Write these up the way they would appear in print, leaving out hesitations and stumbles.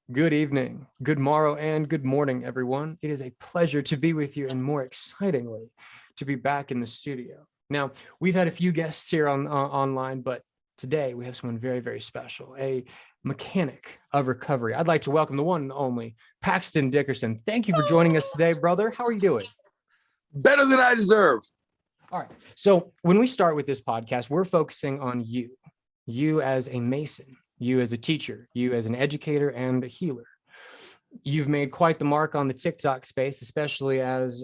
Good evening, good morrow, and good morning, everyone. It is a pleasure to be with you, and more excitingly, to be back in the studio. Now, we've had a few guests here on online, but today we have someone very, very special, a mechanic of recovery. I'd like to welcome the one and only Paxton Dickerson. Thank you for joining us today, brother. How are you doing? Better than I deserve. All right. So when we start with this podcast, we're focusing on you as a Mason, you as a teacher, you as an educator and a healer. You've made quite the mark on the TikTok space, especially as,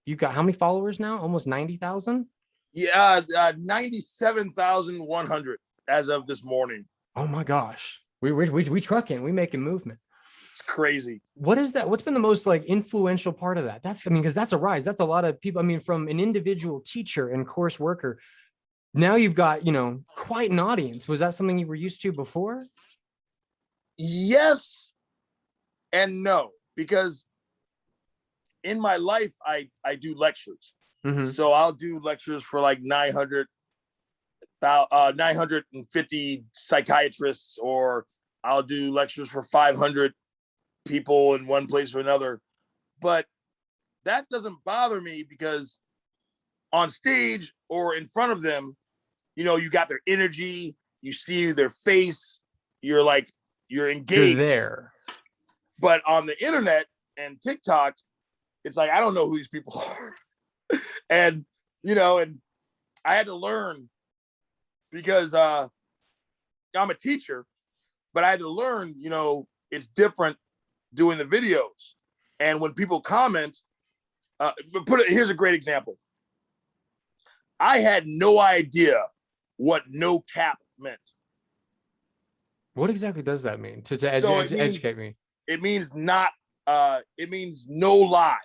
you've got how many followers now? Almost 90,000? Yeah, 97,100 as of this morning. Oh my gosh. We trucking, we making movement. It's crazy. What is that? What's been the most influential part of that? Because that's a rise. That's a lot of people. From an individual teacher and course worker, now you've got, quite an audience. Was that something you were used to before? Yes and no, because in my life, I do lectures. Mm-hmm. So I'll do lectures for like 950 psychiatrists, or I'll do lectures for 500 people in one place or another. But that doesn't bother me, because on stage or in front of them, you got their energy, you see their face, you're engaged. You're there. But on the internet and TikTok, it's like, I don't know who these people are. and I had to learn, because I'm a teacher, but I had to learn, it's different doing the videos. And when people comment, here's a great example. I had no idea what no cap meant. What exactly does that mean? To educate me. It means it means no lie.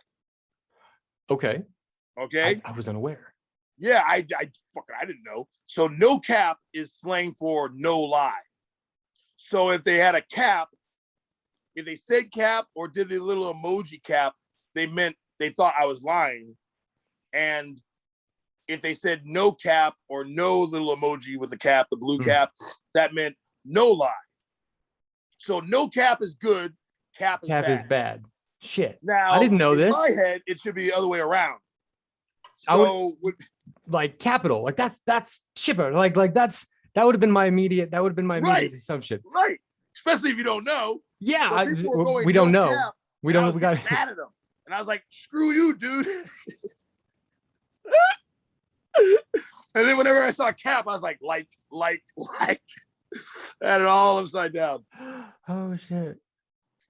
Okay. Okay. I was unaware. Yeah, I didn't know. So no cap is slang for no lie. So if they had a cap, if they said cap or did the little emoji cap, they thought I was lying. And if they said no cap or no little emoji with a cap, the blue cap, that meant no lie. So no cap is good, cap is bad. Shit. Now, I didn't know this. In my head, it should be the other way around. So capital, that's shipper. That would have been my immediate assumption. Right. Especially if you don't know. Yeah, so we don't know. Cap, we don't. We got mad at them, and I was like, "Screw you, dude." And then whenever I saw cap, I was like, I had it all upside down. Oh shit.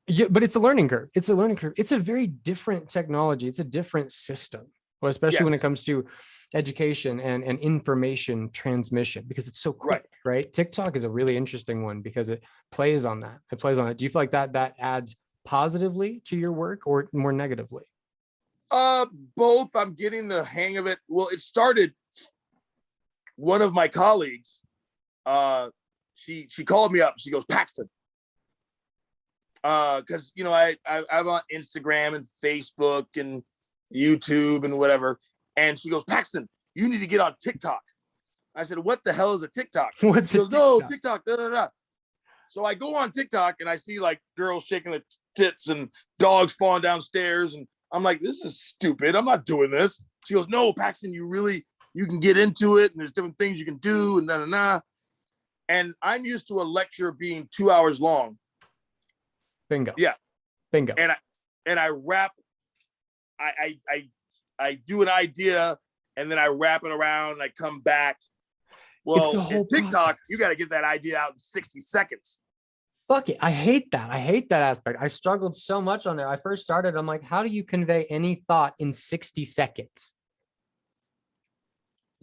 Yeah, but it's a learning curve. It's a very different technology. It's a different system, well, especially when it comes to education and information transmission, because it's so quick, right? TikTok is a really interesting one because it plays on that. Do you feel like that adds positively to your work or more negatively? Both. I'm getting the hang of it. Well, it started, one of my colleagues, she called me up. She goes, Paxton, because I'm on Instagram and Facebook and YouTube and whatever, and she goes, Paxton, you need to get on TikTok. I said, what the hell is a TikTok? She goes, no, TikTok, da, da, da. So I go on TikTok and I see like girls shaking their tits and dogs falling downstairs, and I'm like, this is stupid. I'm not doing this. She goes, no, Paxton, you can get into it, and there's different things you can do, and na na na. And I'm used to a lecture being 2 hours long. Bingo. Yeah. Bingo. And I wrap. I do an idea, and then I wrap it around, and I come back. Well, in TikTok, process. You got to get that idea out in 60 seconds. Fuck it. I hate that. I hate that aspect. I struggled so much on there. I first started, I'm like, how do you convey any thought in 60 seconds?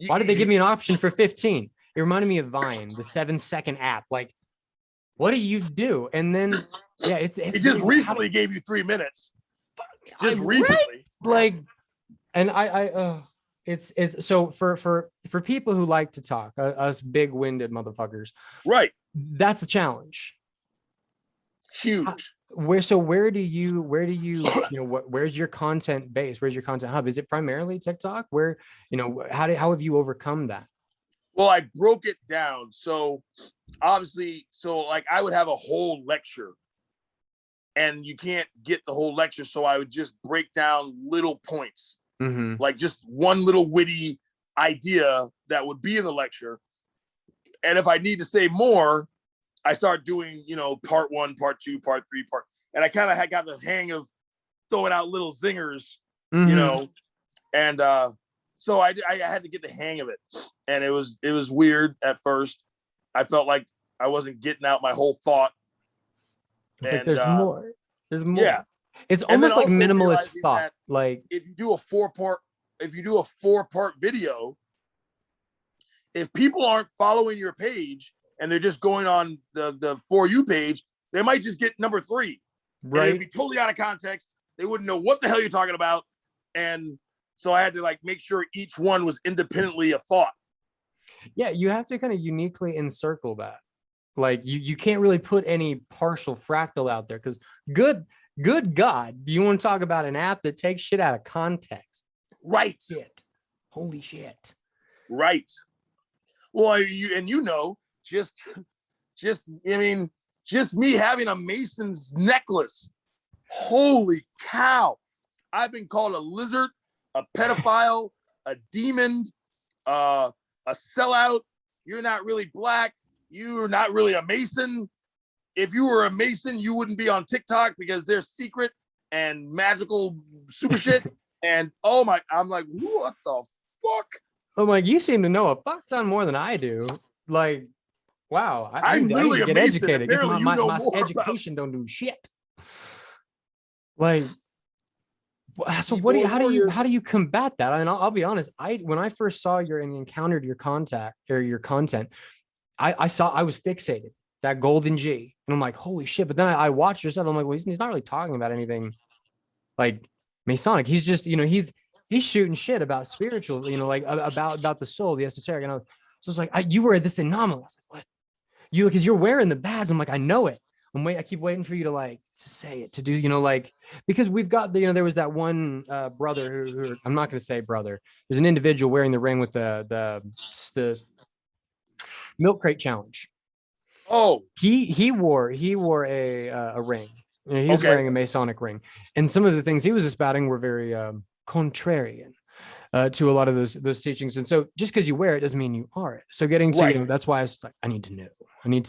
Why did they give me an option for 15? It reminded me of Vine, the 7-second app. Like, what do you do? And then, yeah, it just recently gave you 3 minutes. Just recently. And it's so for people who like to talk, us big-winded motherfuckers, right? That's a challenge. Huge. Where's your content base? Where's your content hub? Is it primarily TikTok? How have you overcome that? Well, I broke it down. So obviously, I would have a whole lecture and you can't get the whole lecture. So I would just break down little points, like just one little witty idea that would be in the lecture. And if I need to say more, I start doing, part 1, part 2, part 3, and I kind of had got the hang of throwing out little zingers, and so I had to get the hang of it. And it was weird at first. I felt like I wasn't getting out my whole thought. It's like there's more. There's more. Yeah. It's almost like minimalist thought. Like if you do a 4-part video, if people aren't following your page and they're just going on the For You page, they might just get number 3. Right. And it'd be totally out of context. They wouldn't know what the hell you're talking about. And so I had to like make sure each one was independently a thought. Yeah, you have to kind of uniquely encircle that. Like you can't really put any partial fractal out there, because good God, do you want to talk about an app that takes shit out of context? Right. Shit. Holy shit. Right. Well, just me having a Mason's necklace. Holy cow. I've been called a lizard, a pedophile, a demon, a sellout. You're not really black. You're not really a Mason. If you were a Mason, you wouldn't be on TikTok because they're secret and magical super shit. And I'm like, what the fuck? I'm like, you seem to know a fuck ton more than I do. Like, wow. I'm literally get a Mason. educated. Apparently My education don't do shit. Like, so how do you combat that? I mean, I'll be honest. When I first saw and encountered your content, I was fixated, that golden G, and I'm like, holy shit. But then I watched your stuff. I'm like, well, he's not really talking about anything like Masonic. He's just, he's shooting shit about spiritual, like about the soul, the esoteric. And so it's like, you were this anomaly. I was like, what? Because you're wearing the badge. I'm like, I know it. I keep waiting for you to say it, to do, because we've got there was that one brother who I'm not going to say brother. There's an individual wearing the ring with the milk crate challenge. Oh, he wore a ring. He was wearing a Masonic ring, and some of the things he was espousing were very contrarian to a lot of those teachings. And so just because you wear it doesn't mean you are it. So getting to that's why I was like, I need to know. We need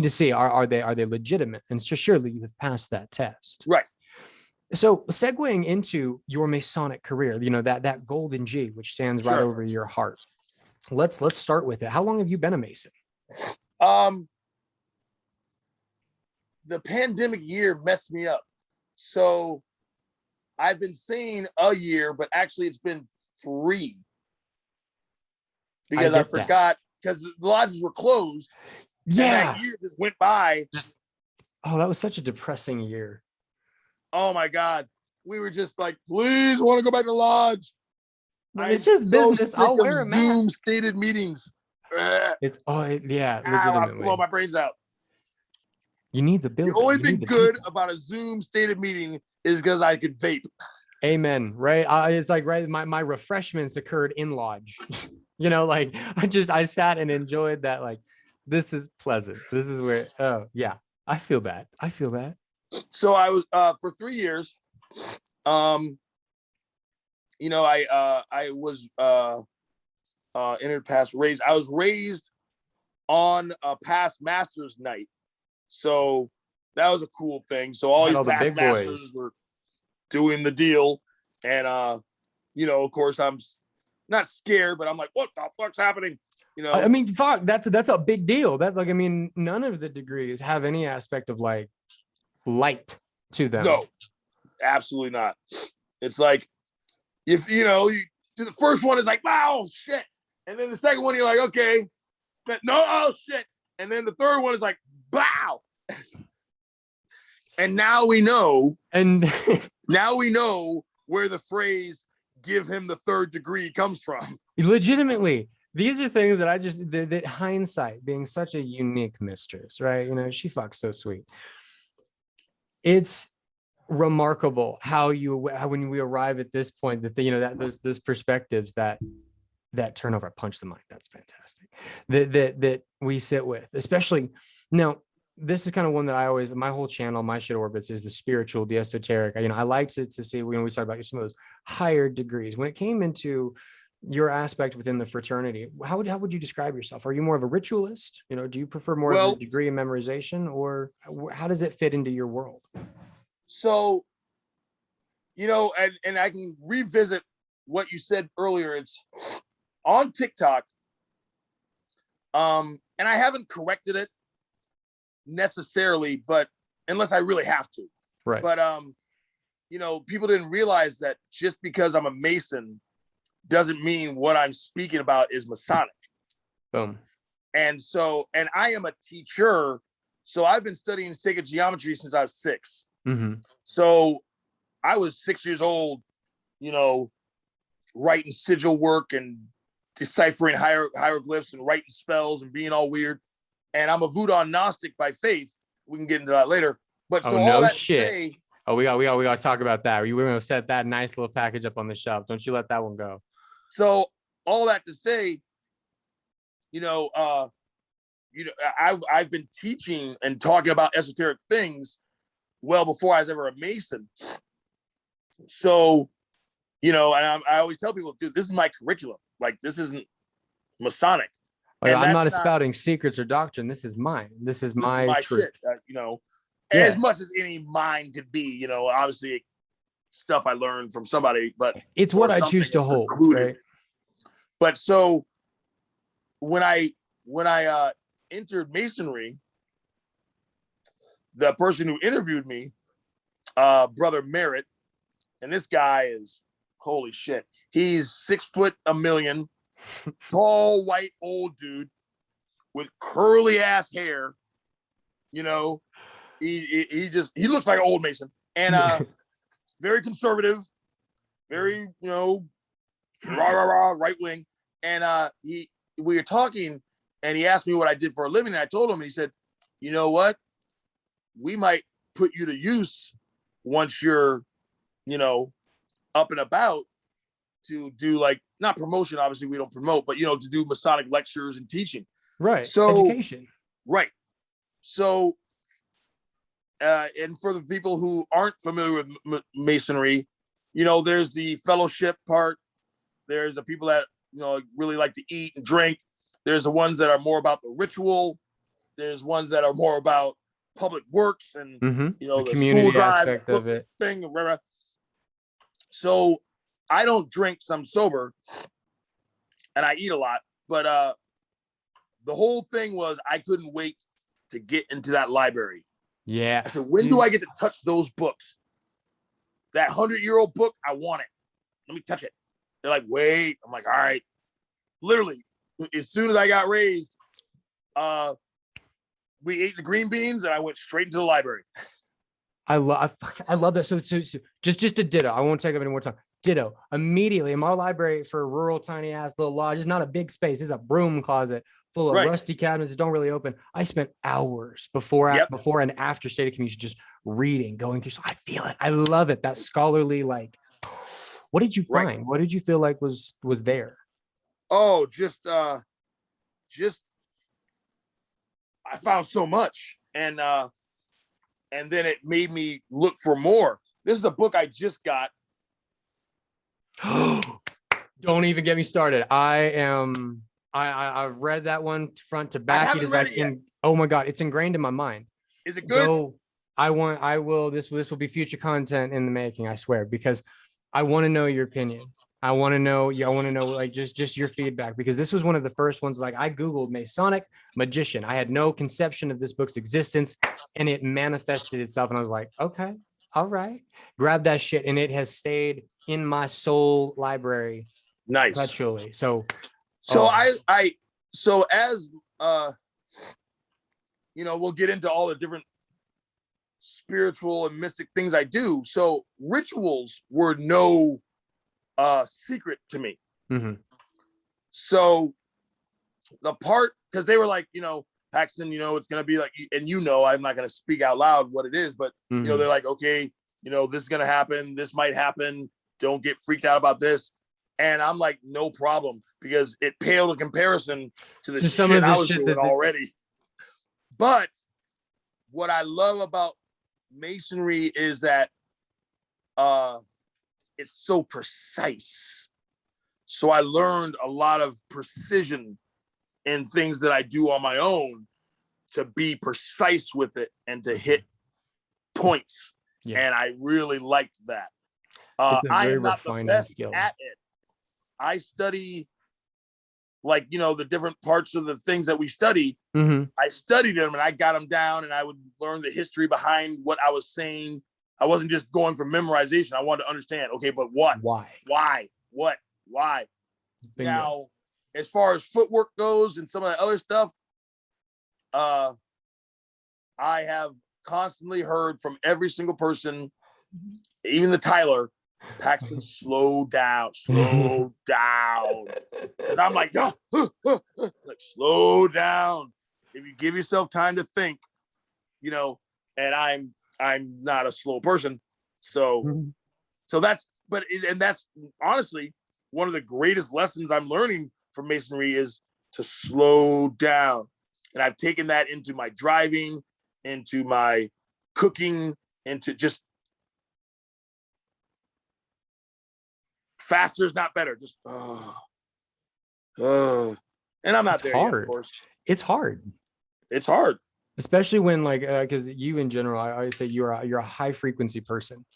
to see, are they legitimate? And so surely you have passed that test. Right. So segueing into your Masonic career, that golden G, which stands right over your heart. Let's start with it. How long have you been a Mason? The pandemic year messed me up. So I've been saying a year, but actually it's been 3. Because I forgot, because the lodges were closed. Yeah. And that year just went by. That was such a depressing year. Oh my God. We were just like, please, I want to go back to lodge. It's just business. I'll wear a Zoom mask. stated meetings. It's legitimately. I blow my brains out. You need the building. The only thing good about a Zoom stated meeting is because I could vape. Amen. Right. It's like, my refreshments occurred in lodge. I sat and enjoyed that. Like, this is pleasant. This is where, I feel that. So I was, for 3 years, I was, entered past raised. I was raised on a past masters night. So that was a cool thing. So all these past masters were doing the deal. And, of course I'm not scared, but I'm like, what the fuck's happening? I mean, fuck, that's a big deal. That's like, I mean, none of the degrees have any aspect of like light to them. No, absolutely not. It's like, if, you do the first one is like, wow, shit. And then the second one, you're like, okay, but no, oh shit. And then the third one is like, bow. And now we know. And now we know where the phrase "give him the third degree" comes from. Legitimately, these are things that that hindsight, being such a unique mistress, right? She fucks so sweet. It's remarkable how when we arrive at this point, that those perspectives that turnover, punch the mic. That's fantastic. That we sit with, especially now. this is kind of one that I always, my whole channel, my shit orbits is the spiritual, the esoteric. I like to see when we talk about some of those higher degrees. When it came into your aspect within the fraternity, how would you describe yourself? Are you more of a ritualist? Do you prefer more of a degree of memorization, or how does it fit into your world? So, and I can revisit what you said earlier. It's on TikTok. And I haven't corrected it necessarily, but unless I really have to. Right. But people didn't realize that just because I'm a Mason doesn't mean what I'm speaking about is Masonic. Boom. And I am a teacher. So I've been studying sacred geometry since I was 6. Mm-hmm. So I was 6 years old, writing sigil work and deciphering hieroglyphs and writing spells and being all weird. And I'm a voodoo Gnostic by faith. We can get into that later. But so all that shit. To say, we got to talk about that. We're going to set that nice little package up on the shelf. Don't you let that one go. So all that to say, I've been teaching and talking about esoteric things well before I was ever a Mason. So, and I always tell people, dude, this is my curriculum. Like, this isn't Masonic. I'm not spouting secrets or doctrine. This is mine. This is my truth. Shit, as much as any mind could be, obviously stuff I learned from somebody, but it's what I choose to hold. Right? But so when I entered Masonry, the person who interviewed me, Brother Merritt, and this guy is holy shit. He's 6'1", tall, white, old dude with curly ass hair. He looks like an old Mason, and very conservative, very right wing. And we were talking, and he asked me what I did for a living, and I told him. And he said, "You know what? We might put you to use once you're, up and about, to do like not promotion. Obviously, we don't promote, but to do Masonic lectures and teaching. Right. So education. Right. So, and for the people who aren't familiar with Masonry, there's the fellowship part. There's the people that really like to eat and drink. There's the ones that are more about the ritual. There's ones that are more about public works and the community school drive aspect of it. Thing. So I don't drink, so I'm sober, and I eat a lot. But the whole thing was I couldn't wait to get into that library. Yeah. I said, when do I get to touch those books? That 100-year-old book, I want it. Let me touch it. They're like, wait. I'm like, all right. Literally, as soon as I got raised, we ate the green beans and I went straight into the library. I love that. So just a ditto. I won't take up any more time. Ditto. Immediately in my library, for a rural tiny ass little lodge, it's not a big space. It's a broom closet full of rusty cabinets that don't really open. I spent hours before and after State of Communication just reading, going through. So I feel it. I love it. That scholarly, like, what did you find? Right. What did you feel like was there? Oh, just I found so much, and then it made me look for more. This is a book I just got. Don't even get me started. I've read that one front to back. I haven't read it yet. Oh my God, it's ingrained in my mind. Is it good? So this will be future content in the making, I swear, because I want to know your opinion. I want to know like just your feedback, because this was one of the first ones. Like, I Googled Masonic magician. I had no conception of this book's existence, and it manifested itself. And I was like, okay, all right, grab that shit. And it has stayed in my soul library. Nice. Perpetually. So as we'll get into all the different spiritual and mystic things I do. So rituals were no secret to me. Mm-hmm. So the part, because they were like, Paxton, it's going to be like, and I'm not going to speak out loud what it is, but they're like, okay, this is going to happen. This might happen. Don't get freaked out about this. And I'm like, no problem, because it paled in comparison to the shit I was doing already. But what I love about masonry is that it's so precise. So I learned a lot of precision in things that I do on my own to be precise with it and to hit points. Yeah. And I really liked that. I am not the best skill at it. I study, like, you know, the different parts of the things that we study. Mm-hmm. I studied them and I got them down, and I would learn the history behind what I was saying. I wasn't just going for memorization. I wanted to understand, okay, but what? Why? What? Why? Bingo. Now, as far as footwork goes and some of the other stuff, I have constantly heard from every single person, even the Tyler, Paxton, slow down. Because I'm like, like, slow down. If you give yourself time to think, you know, and I'm not a slow person. So that's honestly one of the greatest lessons I'm learning from masonry is to slow down. And I've taken that into my driving, into my cooking, into just faster is not better. Just and I'm not there yet, of course. It's hard. It's hard. Especially when, like, because you in general, I always say you're a high frequency person.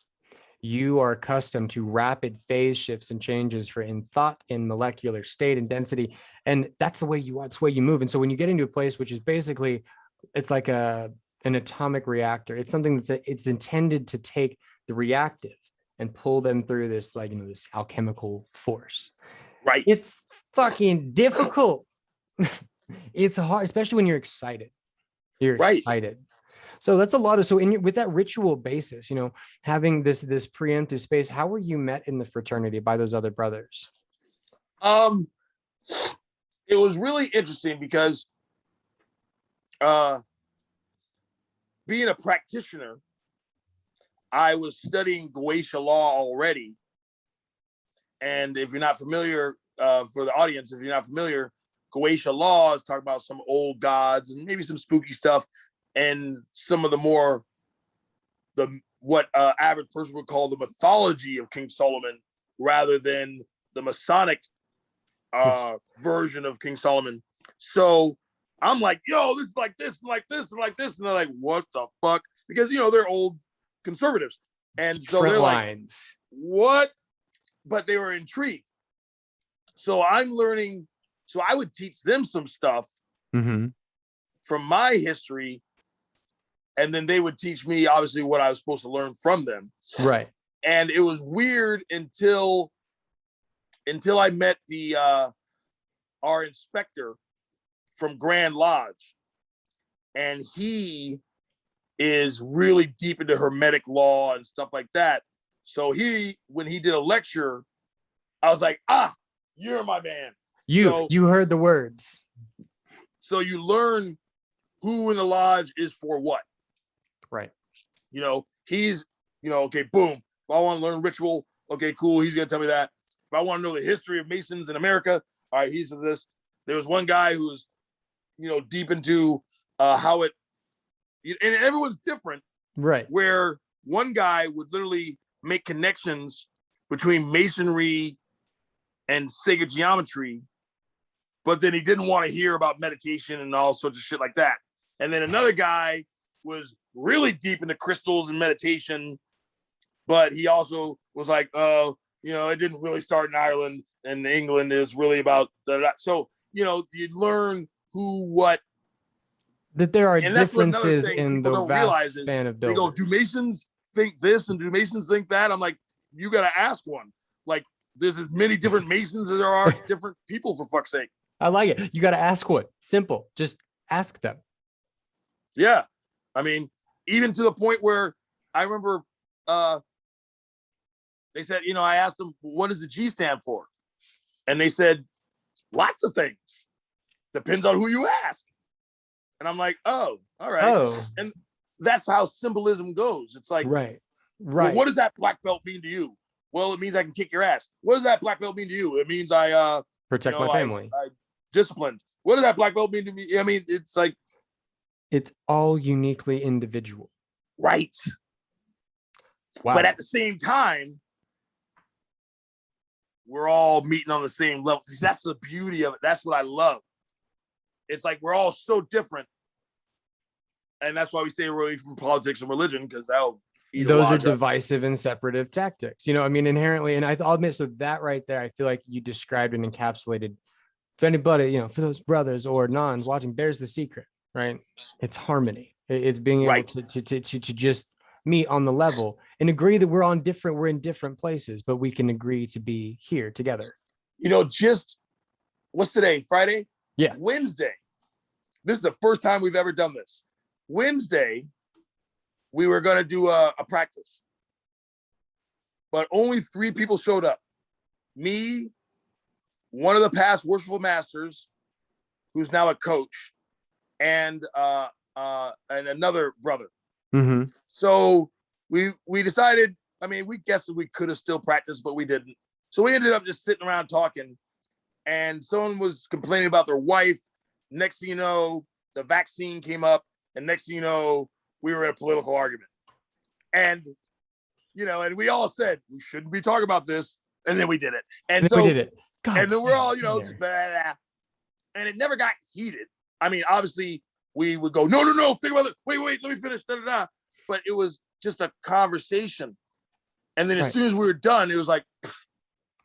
You are accustomed to rapid phase shifts and changes in thought, in molecular state and density. And that's the way you are, it's the way you move. And so when you get into a place, which is basically, it's like an atomic reactor, it's something it's intended to take the reactive and pull them through this, like, you know, this alchemical force. Right. It's fucking difficult. It's hard, especially when you're excited. You're excited. So that's a lot of, with that ritual basis, you know, having this preemptive space, how were you met in the fraternity by those other brothers? It was really interesting because being a practitioner, I was studying Goetia law already. And if you're not familiar, for the audience, if you're not familiar, Goetia law is talking about some old gods and maybe some spooky stuff, and some of the more what average person would call the mythology of King Solomon, rather than the Masonic version of King Solomon. So I'm like, yo, this is like this and like this and like this, and they're like, what the fuck? Because, you know, they're old conservatives, and so they're like, what? But they were intrigued. So I'm learning. So I would teach them some stuff from my history, and then they would teach me, obviously, what I was supposed to learn from them. Right. And it was weird until I met our inspector from Grand Lodge, and he is really deep into Hermetic law and stuff like that. So when he did a lecture, I was like, you're my man. You heard the words. So you learn who in the lodge is for what. Right. You know, he's, you know, okay, boom. If I want to learn ritual, okay, cool. He's going to tell me that. If I want to know the history of Masons in America, all right, he's for this. There was one guy who was, you know, deep into how it, and everyone's different. Right. Where one guy would literally make connections between masonry and sacred geometry, but then he didn't want to hear about meditation and all sorts of shit like that. And then another guy was really deep into crystals and meditation, but he also was like, you know, it didn't really start in Ireland, and England is really about that. So, you know, you learn who, what. That there are differences in the vast span of buildings. They go, do Masons think this and do Masons think that? I'm like, you got to ask one. Like, there's as many different Masons as there are different people, for fuck's sake. I like it. You got to ask one. Simple. Just ask them. Yeah. I mean, even to the point where I remember they said, you know, I asked them, what does the G stand for? And they said, lots of things. Depends on who you ask. And I'm like, oh, all right. Oh. And that's how symbolism goes. It's like, right. Well, what does that black belt mean to you? Well, it means I can kick your ass. What does that black belt mean to you? It means I protect my family. I disciplined. What does that black belt mean to me? I mean, it's like, It's all uniquely individual. Right. Wow. But at the same time, we're all meeting on the same level. That's the beauty of it. That's what I love. It's like we're all so different. And that's why we stay away from politics and religion, because those are divisive and separative tactics. You know, I mean, inherently, and I'll admit, so that right there, I feel like you described and encapsulated, if anybody, you know, for those brothers or nuns watching, there's the secret, right? It's harmony. It's being able to just meet on the level and agree that we're in different places, but we can agree to be here together. You know, just what's today? Friday? Yeah. Wednesday. This is the first time we've ever done this. Wednesday, we were going to do a practice, but only 3 people showed up. Me, one of the past worshipful masters, who's now a coach, and another brother. Mm-hmm. So we decided, I mean, we guessed we could have still practiced, but we didn't. So we ended up just sitting around talking, and someone was complaining about their wife. Next thing you know, the vaccine came up, and next thing you know, we were in a political argument. And, you know, and we all said, we shouldn't be talking about this. And then we did it. And so we did it. And then we're all, you know, just blah, blah, blah. And it never got heated. I mean, obviously we would go, no, think about it. Wait, let me finish. Da, da, da. But it was just a conversation. And then as soon as we were done, it was like,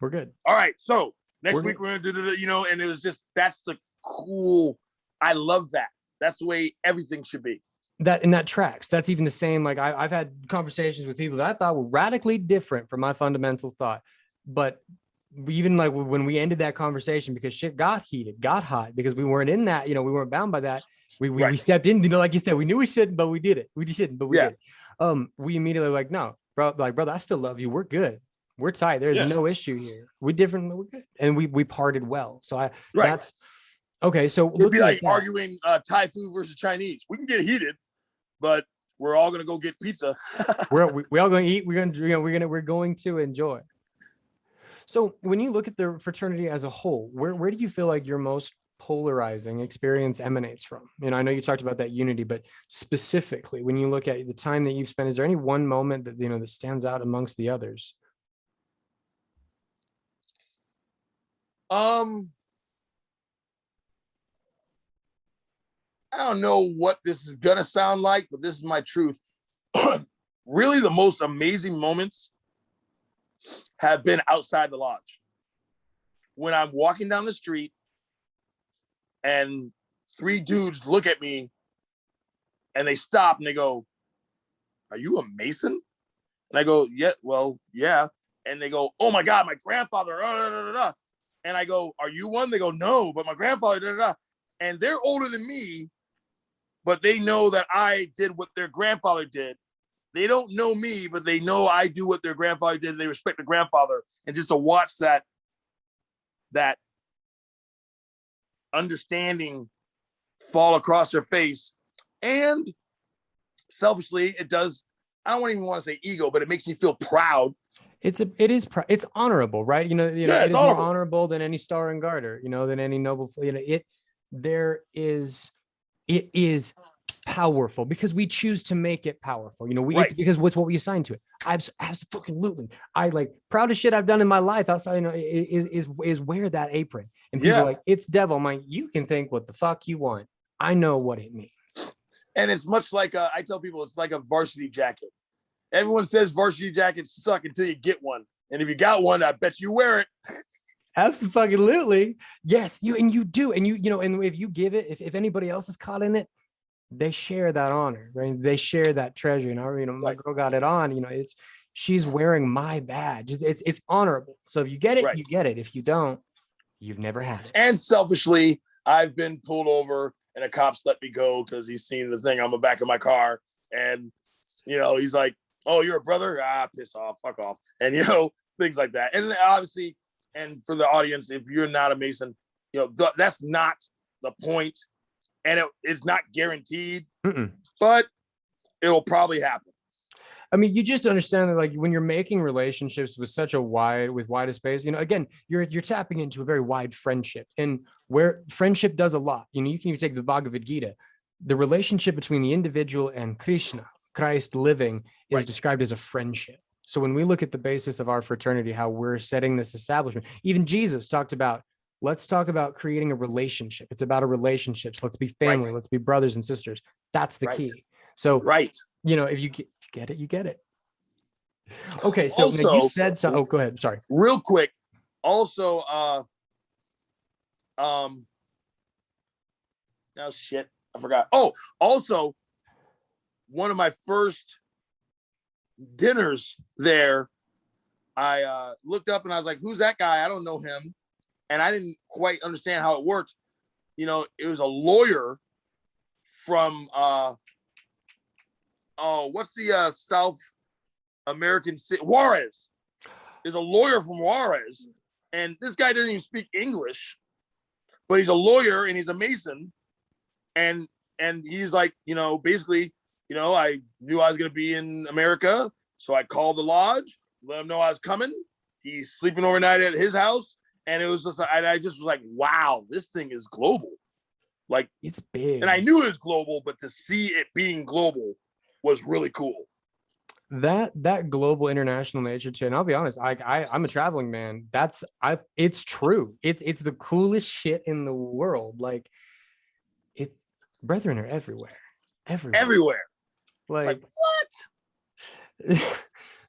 we're good. All right. So next week we're going to do, you know, and it was just, that's the cool. I love that. That's the way everything should be. That tracks. That's even the same. Like I've had conversations with people that I thought were radically different from my fundamental thought, but even like when we ended that conversation, because shit got heated, got hot, because we weren't in that, you know, we weren't bound by that. We stepped in, you know, like you said, we knew we shouldn't, but we did it. We shouldn't, but we did. We immediately were like, no, bro, like, brother, I still love you. We're good. We're tight. There's no issue here. We're different. We're good. And we parted well. So that's okay. So it'd be like arguing Thai food versus Chinese. We can get heated, but we're all gonna go get pizza. we all gonna eat. We're going to enjoy. So when you look at the fraternity as a whole, where do you feel like your most polarizing experience emanates from? You know, I know you talked about that unity, but specifically when you look at the time that you've spent, is there any one moment that, you know, that stands out amongst the others? I don't know what this is gonna sound like, but this is my truth. Really, the most amazing moments have been outside the lodge. When I'm walking down the street and 3 dudes look at me and they stop and they go, "Are you a Mason?" And I go, "Yeah, well, yeah." And they go, "Oh my God, my grandfather." And I go, "Are you one?" They go, "No, but my grandfather." And they're older than me, but they know that I did what their grandfather did. They don't know me, but they know I do what their grandfather did. They respect the grandfather. And just to watch that understanding fall across their face. And selfishly, it does, I don't even want to say ego, but it makes me feel proud. It's honorable, right? You know, it is more honorable than any star and garter, you know, than any noble, you know, it is powerful because we choose to make it powerful. You know, because what's what we assign to it. Absolutely. I like proudest shit I've done in my life outside, you know, is wear that apron. And people are like, it's devil. I'm like, you can think what the fuck you want. I know what it means. And it's much like I tell people it's like a varsity jacket. Everyone says varsity jackets suck until you get one. And if you got one, I bet you wear it. Absolutely. Yes, you do. And you know, and if you give it, if anybody else is caught in it, they share that honor, right? They share that treasure. And you know, my girl got it on, you know, she's wearing my badge. It's honorable. So if you get it, you get it. If you don't, you've never had it. And selfishly, I've been pulled over and a cop's let me go because he's seen the thing on the back of my car. And, you know, he's like, "Oh, you're a brother? Ah, piss off, fuck off." And, you know, things like that. And obviously, and for the audience, if you're not a Mason, you know, that's not the point. And it's not guaranteed, but it'll probably happen. I mean, you just understand that, like, when you're making relationships with such a wide space, you know, again, you're tapping into a very wide friendship, and where friendship does a lot. You know, you can even take the Bhagavad Gita. the relationship between the individual and Krishna, Christ living, is described as a friendship. So when we look at the basis of our fraternity, how we're setting this establishment, even Jesus talked about, let's talk about creating a relationship. It's about a relationship. So let's be family. Let's be brothers and sisters. That's the key. So, you know, if you get it, you get it. Okay. So also, now you said so. Oh, go ahead. Sorry. Real quick. Also, oh shit, I forgot. Oh, also, one of my first dinners there, I looked up and I was like, who's that guy? I don't know him. And I didn't quite understand how it worked. You know, it was a lawyer from what's the South American city? Juarez. There's a lawyer from Juarez, and this guy doesn't even speak English, but he's a lawyer and he's a Mason. And he's like, you know, basically, you know, I knew I was going to be in America, so I called the lodge, let him know I was coming. He's sleeping overnight at his house, and it was just, I just was like, wow, this thing is global. Like, it's big. And I knew it was global, but to see it being global was really cool. That global international nature too. And I'll be honest, I'm a traveling man. It's true. It's the coolest shit in the world. Like, it's brethren are everywhere. Like what?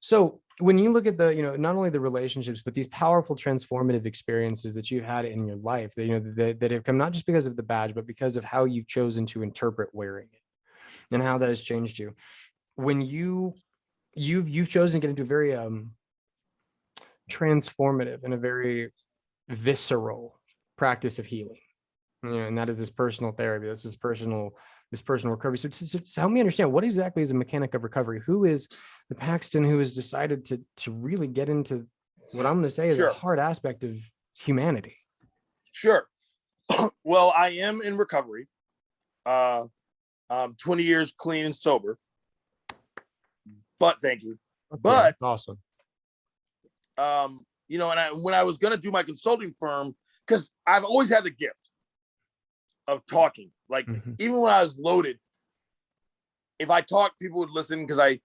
So when you look at the, you know, not only the relationships, but these powerful transformative experiences that you've had in your life, that, you know, that have come not just because of the badge, but because of how you've chosen to interpret wearing it and how that has changed you. When you've chosen to get into a very transformative and a very visceral practice of healing, you know, and that is this personal therapy. That's this personal recovery. So help me understand, what exactly is a mechanic of recovery? Who is the Paxton who has decided to really get into what I'm going to say is a hard aspect of humanity? Sure. Well, I am in recovery. 20 years clean and sober. But thank you. Okay, but awesome. You know, and when I was going to do my consulting firm, because I've always had the gift of talking. Like, even when I was loaded, if I talked, people would listen, because I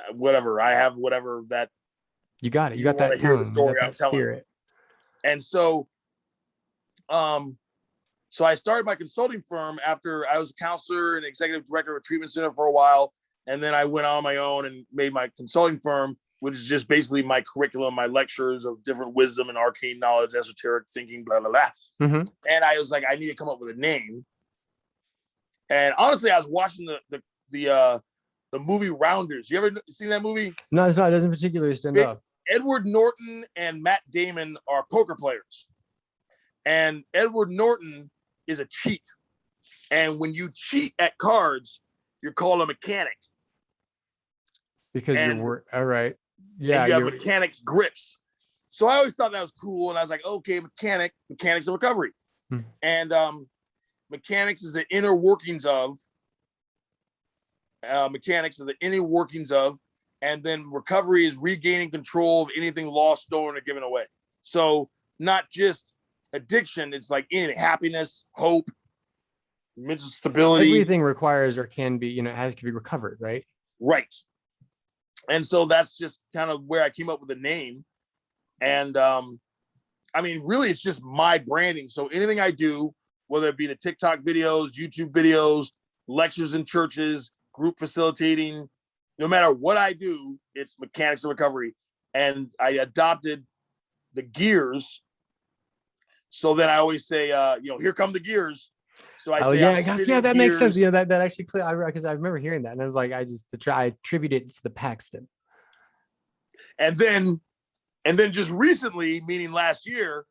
have whatever that. You got it. You got that tongue. Story I'm telling. And so, so I started my consulting firm after I was a counselor and executive director of a treatment center for a while. And then I went on my own and made my consulting firm, which is just basically my curriculum, my lectures of different wisdom and arcane knowledge, esoteric thinking, blah, blah, blah. And I was like, I need to come up with a name. And honestly, I was watching the movie Rounders. You ever seen that movie? No, it's not. It doesn't particularly stand up. Edward Norton and Matt Damon are poker players. And Edward Norton is a cheat. And when you cheat at cards, you're called a mechanic. Because you're all right. Yeah. You have mechanics grips. So I always thought that was cool. And I was like, okay, mechanics of recovery. And mechanics is the inner workings of, and then recovery is regaining control of anything lost, stolen, or given away. So not just addiction, it's like anything, happiness, hope, mental stability. Everything requires or can be, you know, has to be recovered, right? Right. And so that's just kind of where I came up with the name. And I mean, really, it's just my branding. So anything I do, whether it be the TikTok videos, YouTube videos, lectures in churches, group facilitating, no matter what I do, it's mechanics of recovery. And I adopted the gears. So then I always say, you know, here come the gears. So I say, that makes sense. You know, that actually clear, because I remember hearing that, and I was like, I attribute it to the Paxton. And then just recently, meaning last year,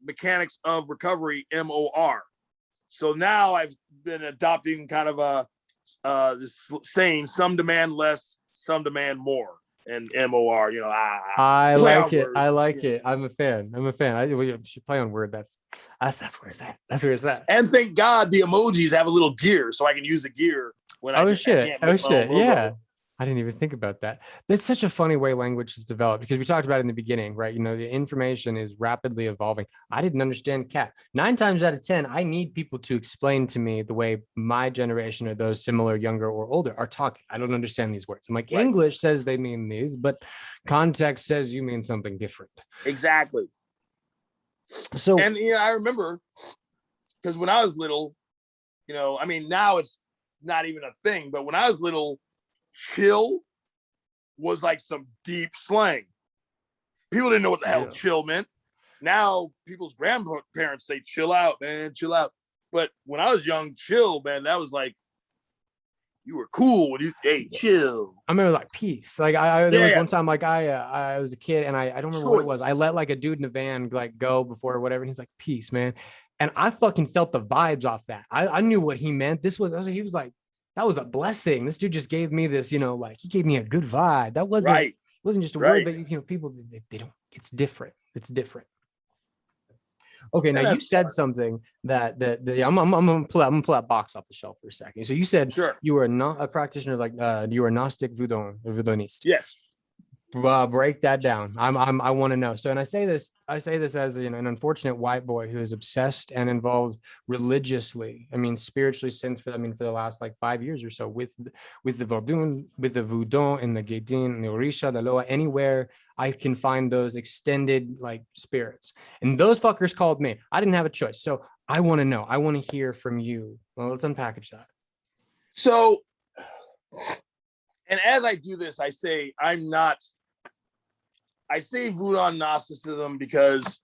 mechanics of recovery, MOR. So now I've been adopting kind of this saying: some demand less, some demand more. And MOR, you know, I like it. I like it. I'm a fan. We should play on word. That's where it's at. That's where it's at. And thank God the emojis have a little gear, so I can use the gear when I can't make my own logo. Yeah. I didn't even think about that. That's such a funny way language is developed, because we talked about it in the beginning, right? You know, the information is rapidly evolving. I didn't understand cat. 9 times out of 10, I need people to explain to me the way my generation or those similar, younger or older are talking. I don't understand these words. I'm like, Right. English says they mean these, but context says you mean something different. Exactly. So, and I remember, because when I was little, I mean, now it's not even a thing, but when I was little, chill was like some deep slang. People didn't know what the hell chill meant. Now people's grandparents say, chill out, man, chill out. But when I was young, chill, man, that was like, you were cool when hey, chill. I remember like peace. Like there was one time, like I was a kid and I don't remember what it was. I let like a dude in a van like go before or whatever. And he's like, peace, man. And I fucking felt the vibes off that. I knew what he meant. He was like, that was a blessing. This dude just gave me this, like he gave me a good vibe. That wasn't, it wasn't just a word, but people, they don't, it's different. It's different. Okay, now you said something that I'm gonna pull out box off the shelf for a second. So you said you were not a practitioner, like you were Gnostic Voudonist. Yes. Break that down. I want to know. So, and I say this as an unfortunate white boy who is obsessed and involved religiously. I mean, spiritually since for the last like 5 years or so with the Vodun, with the Voudon and the Gedin and the Orisha, the Loa, anywhere I can find those extended like spirits. And those fuckers called me. I didn't have a choice. So I want to know. I want to hear from you. Well, let's unpackage that. So, and as I do this, I say I say Voodoo Gnosticism because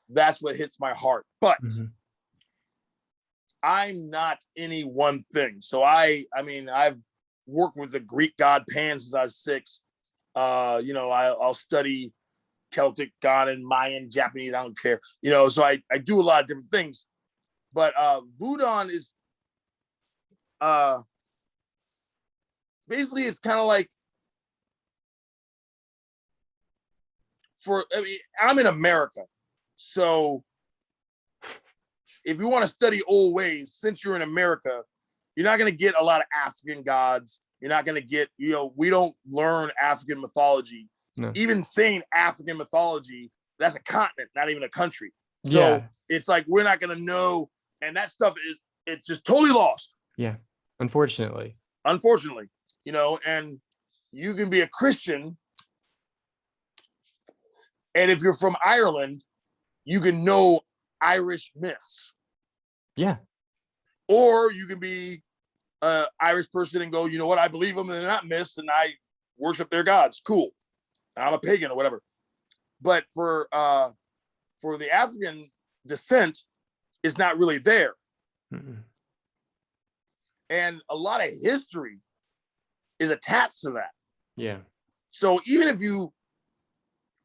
that's what hits my heart. But I'm not any one thing. So I've worked with the Greek god Pan since I was 6. I'll study Celtic, Ghanaian, Mayan, Japanese, I don't care. So I do a lot of different things. But Voodoo is basically it's kind of like I'm in America. So if you want to study old ways, since you're in America, you're not going to get a lot of African gods. You're not going to get, we don't learn African mythology. No. Even saying African mythology, that's a continent, not even a country. So it's like, we're not going to know. And that stuff it's just totally lost. Yeah. Unfortunately, and you can be a Christian. And if you're from Ireland, you can know Irish myths. Yeah. Or you can be an Irish person and go, you know what, I believe them and they're not myths and I worship their gods. Cool. I'm a pagan or whatever. But for the African descent, it's not really there. Mm-mm. And a lot of history is attached to that. Yeah. So even if you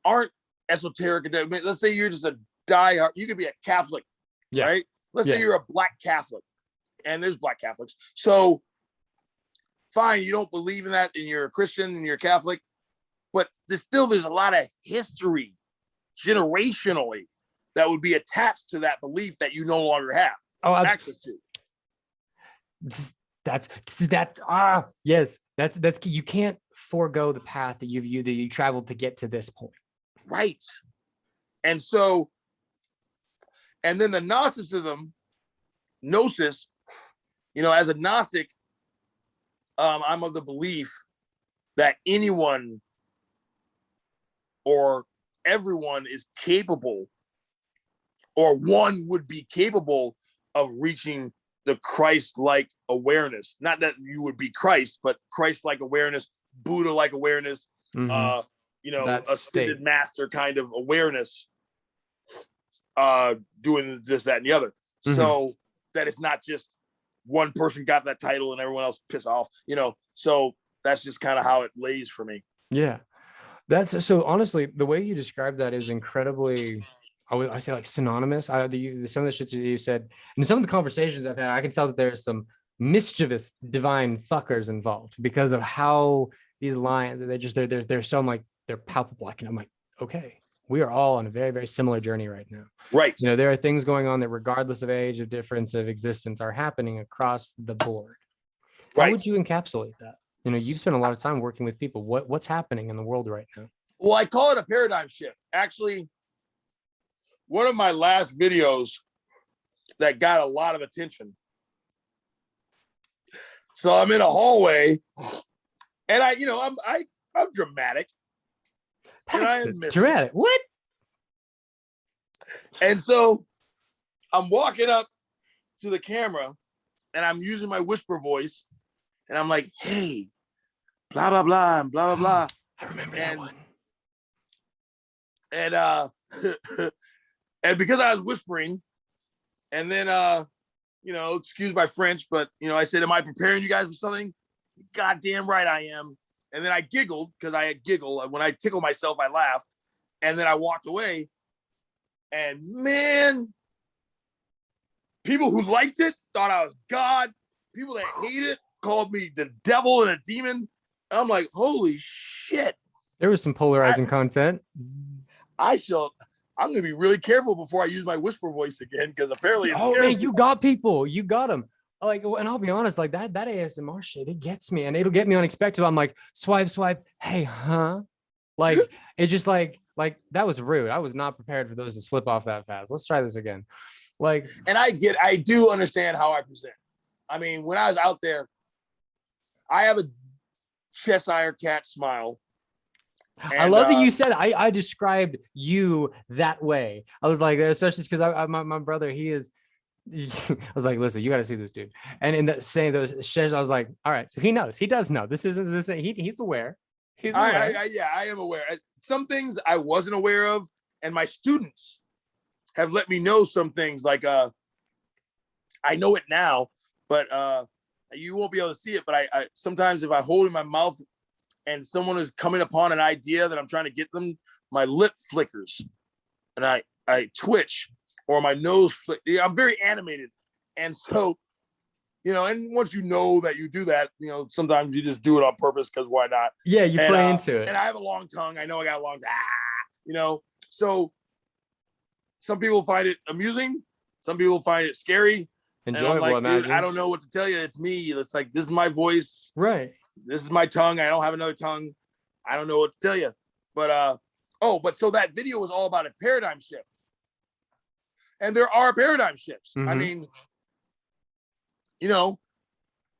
aren't esoteric, let's say you're just a diehard, you could be a Catholic, right? Let's say you're a Black Catholic, and there's Black Catholics. So fine, you don't believe in that, and you're a Christian and you're Catholic, but there's a lot of history generationally that would be attached to that belief that you no longer have access to. That's you can't forego the path that you traveled to get to this point. Right. And so, and then the Gnosticism, Gnosis, as a Gnostic, I'm of the belief that anyone or everyone is capable, or one would be capable of reaching the Christ-like awareness. Not that you would be Christ, but Christ-like awareness, Buddha-like awareness, ascended master kind of awareness, doing this, that, and the other. Mm-hmm. So that it's not just one person got that title and everyone else piss off, So that's just kind of how it lays for me. Yeah. That's so honestly, the way you describe that is incredibly, I say like synonymous. Some of the shit that you said and some of the conversations I've had, I can tell that there's some mischievous divine fuckers involved because of how these lines, they're so like, they're palpable. I'm like, okay, we are all on a very, very similar journey right now. Right. There are things going on that regardless of age, of difference, of existence are happening across the board. How would you encapsulate that? You've spent a lot of time working with people. What's happening in the world right now? Well, I call it a paradigm shift. Actually, one of my last videos that got a lot of attention. So I'm in a hallway, and I'm dramatic. Paxton, dramatic. What? And so I'm walking up to the camera, and I'm using my whisper voice, and I'm like, "Hey, blah blah blah, and blah blah blah." I remember that one. And and because I was whispering, and then excuse my French, but I said, "Am I preparing you guys for something?" Goddamn right I am. And then I giggled because I giggle when I tickle myself, I laugh, and then I walked away. And man, people who liked it thought I was God. People that hate it called me the devil and a demon. I'm like, holy shit. There was some polarizing content. I'm going to be really careful before I use my whisper voice again, because apparently it's you got people. You got them. Like, and I'll be honest, like that ASMR shit, it gets me, and it'll get me unexpected. I'm like, swipe. Hey, huh? Like, it's just like that was rude. I was not prepared for those to slip off that fast. Let's try this again. Like, and I do understand how I present. I mean, when I was out there, I have a Cheshire cat smile. And, I love that you said I described you that way. I was like, especially because my brother, he is. I was like, listen, you got to see this dude. And in that saying those shares, I was like, all right, so he knows, he does know. He's aware. He's aware. I am aware. Some things I wasn't aware of, and my students have let me know some things. Like, I know it now, but you won't be able to see it. But I sometimes if I hold in my mouth and someone is coming upon an idea that I'm trying to get them, my lip flickers, and I twitch. Or my nose flick. I'm very animated. And so, and once you know that you do that, sometimes you just do it on purpose because why not? Yeah, you play into it. And I have a long tongue. I know I got a long So some people find it amusing. Some people find it scary. Enjoyable, and I'm like, dude, I don't know what to tell you. It's me. It's like, this is my voice. Right. This is my tongue. I don't have another tongue. I don't know what to tell you. But, so that video was all about a paradigm shift. And there are paradigm shifts. Mm-hmm. I mean,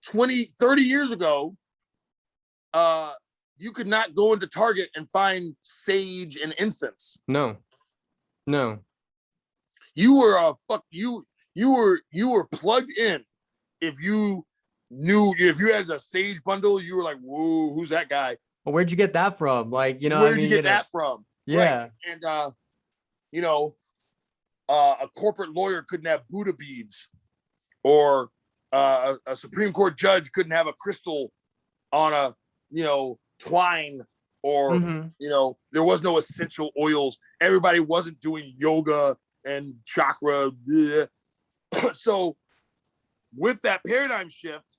20, 30 years ago, you could not go into Target and find sage and incense. No. You were you were plugged in. If you had a sage bundle, you were like, whoa, who's that guy? Well, where'd you get that from? Like, where'd you get that from? Yeah. Right. And a corporate lawyer couldn't have Buddha beads, or a Supreme Court judge couldn't have a crystal on a, twine, or, there was no essential oils. Everybody wasn't doing yoga and chakra. So with that paradigm shift,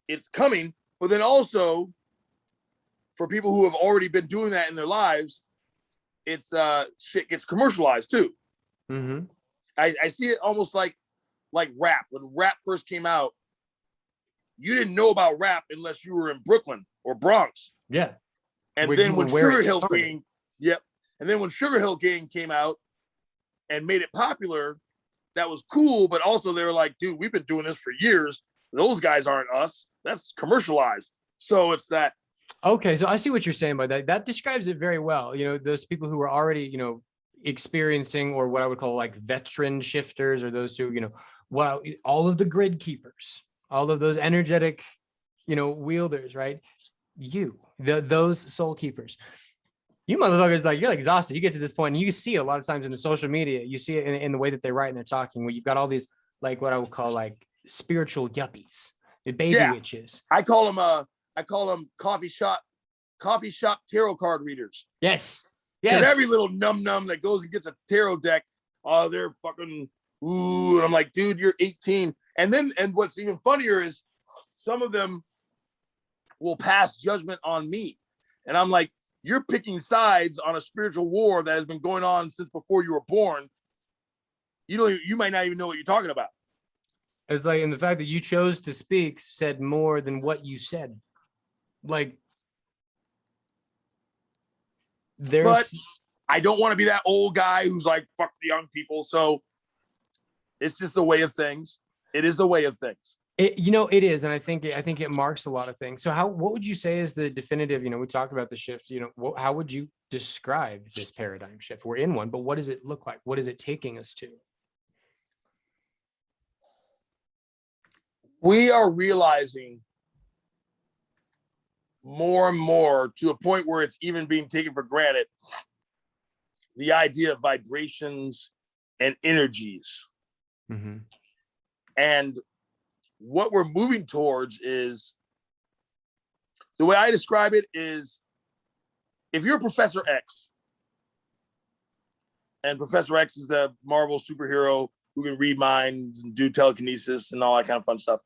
it's coming, but then also for people who have already been doing that in their lives, it's shit gets commercialized too. Mm-hmm. I see it almost like rap. When rap first came out, you didn't know about rap unless you were in Brooklyn or Bronx. Yeah. And then when Sugar Hill Gang, and then when Sugar Hill Gang came out and made it popular, that was cool. But also they were like, dude, we've been doing this for years. Those guys aren't us. That's commercialized. So it's that. Okay, so I see what you're saying by that. That describes it very well. Those people who are already, experiencing, or what I would call like veteran shifters, or those who, all of the grid keepers, all of those energetic, wielders, right? Those soul keepers. You motherfuckers, like, you're like exhausted. You get to this point, and you see it a lot of times in the social media. You see it in the way that they write and they're talking, where you've got all these, like, what I would call like spiritual yuppies, the baby witches. I call them coffee shop tarot card readers. Yes. Because every little num that goes and gets a tarot deck, they're fucking ooh. And I'm like, dude, you're 18. And what's even funnier is some of them will pass judgment on me. And I'm like, you're picking sides on a spiritual war that has been going on since before you were born. You might not even know what you're talking about. It's like, and the fact that you chose to speak said more than what you said. Like, but I don't want to be that old guy who's like, fuck the young people. So it's just the way of things. It is the way of things. It is. And I think it marks a lot of things. So what would you say is the definitive, we talk about the shift, how would you describe this paradigm shift? We're in one, but what does it look like? What is it taking us to? We are realizing more and more, to a point where it's even being taken for granted, the idea of vibrations and energies. Mm-hmm. And what we're moving towards is, the way I describe it is, if you're Professor X, and Professor X is the Marvel superhero who can read minds and do telekinesis and all that kind of fun stuff.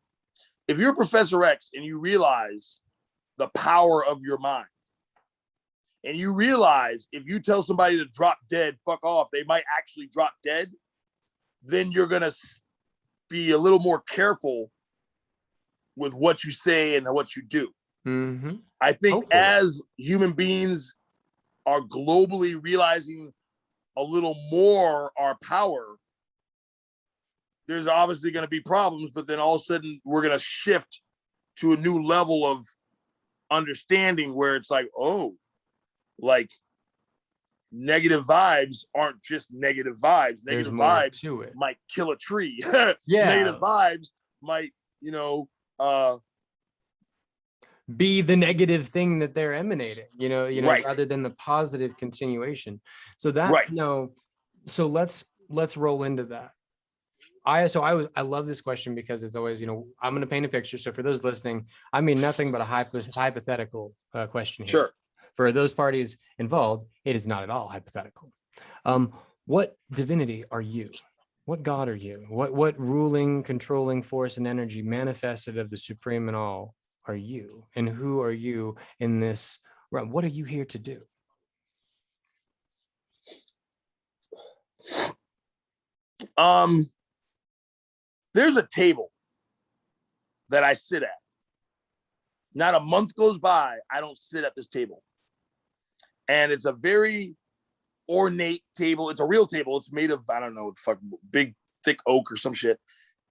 If you're Professor X and you realize the power of your mind, and you realize if you tell somebody to drop dead, fuck off, they might actually drop dead, then you're going to be a little more careful with what you say and what you do. Mm-hmm. I think as human beings are globally realizing a little more our power, there's obviously going to be problems, but then all of a sudden we're going to shift to a new level of understanding where it's like, oh, like negative vibes aren't just negative vibes. Negative vibes to it. Might kill a tree. Yeah. Negative vibes might, be the negative thing that they're emanating, right. rather than the positive continuation. So that, right. So let's roll into that. I love this question because it's always, I'm going to paint a picture. So for those listening, I mean nothing but a hypothetical question here. Sure. For those parties involved, it is not at all hypothetical. What divinity are you? What God are you? What ruling, controlling force and energy manifested of the supreme and all are you? And who are you in this realm? What are you here to do? There's a table that I sit at. Not a month goes by, I don't sit at this table. And it's a very ornate table. It's a real table. It's made of, I don't know, fucking big, thick oak or some shit.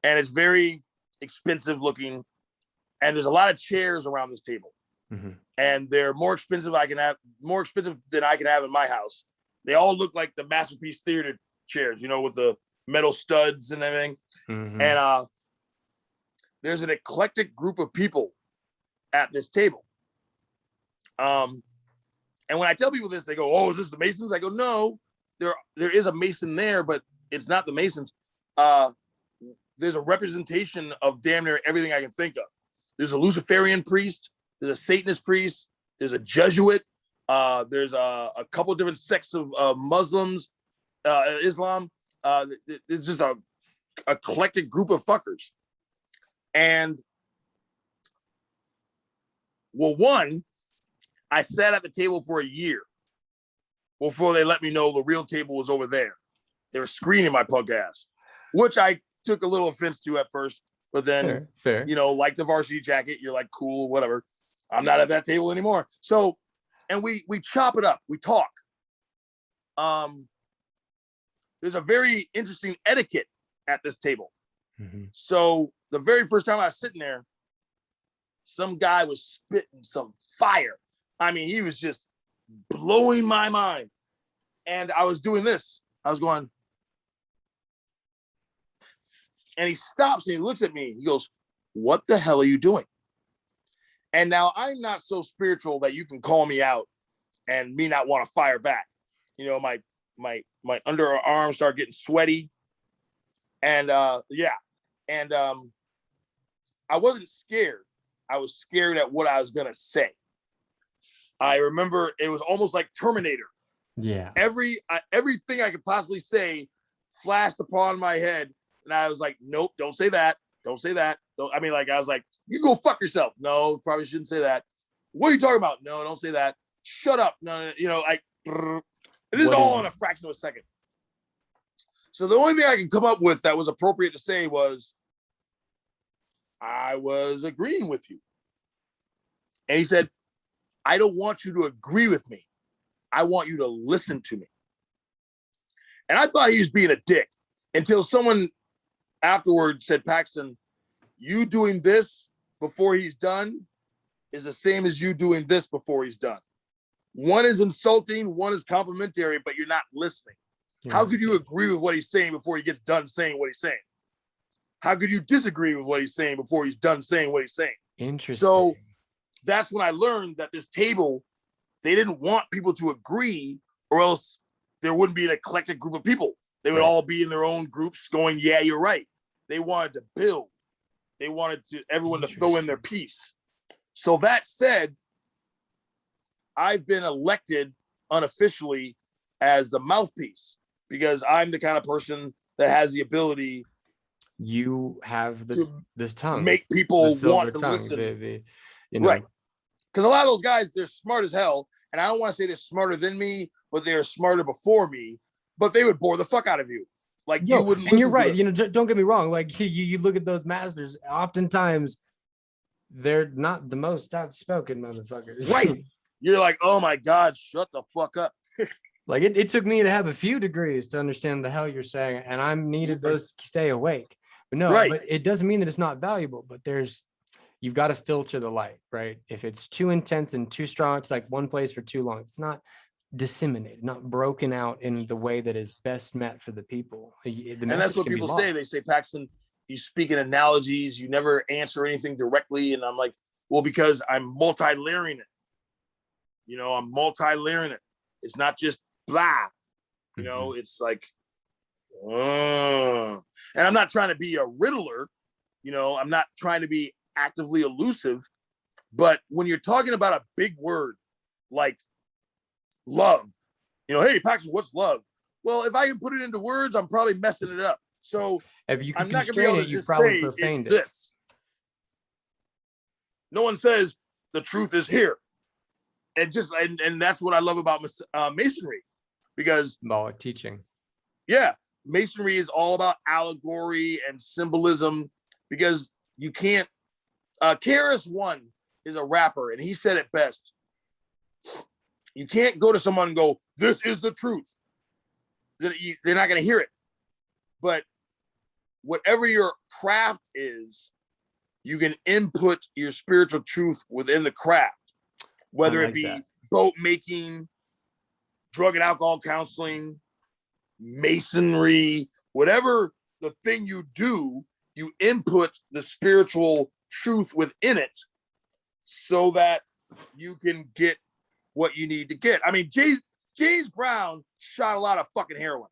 And it's very expensive looking. And there's a lot of chairs around this table. Mm-hmm. And they're more expensive than I can have in my house. They all look like the Masterpiece Theater chairs, with the metal studs and everything. Mm-hmm. And there's an eclectic group of people at this table. And when I tell people this, they go, "Oh, is this the Masons?" I go, "No, there is a Mason there, but it's not the Masons." There's a representation of damn near everything I can think of. There's a Luciferian priest, there's a Satanist priest, there's a Jesuit, there's a couple of different sects of Muslims, Islam. It's just a eclectic group of fuckers. And well, one, I sat at the table for a year before they let me know the real table was over there. They were screening my punk ass, which I took a little offense to at first, but then, fair. Like the varsity jacket, you're like, cool, whatever. I'm not at that table anymore. So, and we chop it up, we talk. There's a very interesting etiquette at this table. Mm-hmm. So the very first time I was sitting there, some guy was spitting some fire. I mean, he was just blowing my mind. And I was doing this. I was going, and he stops and he looks at me. He goes, "What the hell are you doing?" And now I'm not so spiritual that you can call me out and me not want to fire back. My underarms start getting sweaty. And And I wasn't scared. I was scared at what I was going to say. I remember it was almost like Terminator. Yeah. Everything I could possibly say flashed upon my head. And I was like, nope, don't say that. Don't say that. I was like, you go fuck yourself. No, probably shouldn't say that. What are you talking about? No, don't say that. Shut up. No, it is all in a fraction of a second. So the only thing I could come up with that was appropriate to say was, I was agreeing with you. And he said, I don't want you to agree with me. I want you to listen to me. And I thought he was being a dick until someone afterwards said, Paxton, you doing this before he's done is the same as you doing this before he's done. One is insulting, one is complimentary, but you're not listening. Yeah. How could you agree with what he's saying before he gets done saying what he's saying? How could you disagree with what he's saying before he's done saying what he's saying? Interesting. So that's when I learned that this table, they didn't want people to agree, or else there wouldn't be an eclectic group of people. They would all be in their own groups going, yeah, you're right. They wanted to build. They wanted everyone to throw in their piece. So that said, I've been elected unofficially as the mouthpiece because I'm the kind of person that has the ability. You have this tongue. Make people want to listen. You know. Right. Because a lot of those guys, they're smart as hell. And I don't want to say they're smarter than me, but they're smarter before me. But they would bore the fuck out of you. Like you wouldn't. And you're right. You know, don't get me wrong. Like you look at those masters, oftentimes they're not the most outspoken motherfuckers. Right. You're like, oh my God, shut the fuck up. Like it took me to have a few degrees to understand the hell you're saying, and I needed those to stay awake. But no, but it doesn't mean that it's not valuable. But you've got to filter the light, right? If it's too intense and too strong, it's like one place for too long. It's not disseminated, not broken out in the way that is best met for the people. And that's what people say. They say, Paxton, you speak in analogies, you never answer anything directly. And I'm like, well, because I'm multi-layering it. You know, I'm multi-layering it. It's not just blah. You know, it's like, and I'm not trying to be a riddler. You know, I'm not trying to be actively elusive. But when you're talking about a big word like love, you know, hey, Paxton, what's love? Well, if I can put it into words, I'm probably messing it up. So if you can I'm not going to be able to just say it's this. No one says the truth is here. And that's what I love about masonry, because teaching. Yeah, masonry is all about allegory and symbolism, because you can't. KRS-One is a rapper, and he said it best. You can't go to someone and go, "This is the truth." They're not going to hear it. But whatever your craft is, you can input your spiritual truth within the craft. Whether it be boat making, drug and alcohol counseling, masonry, whatever the thing you do, you input the spiritual truth within it so that you can get what you need to get. I mean, James Brown shot a lot of fucking heroin,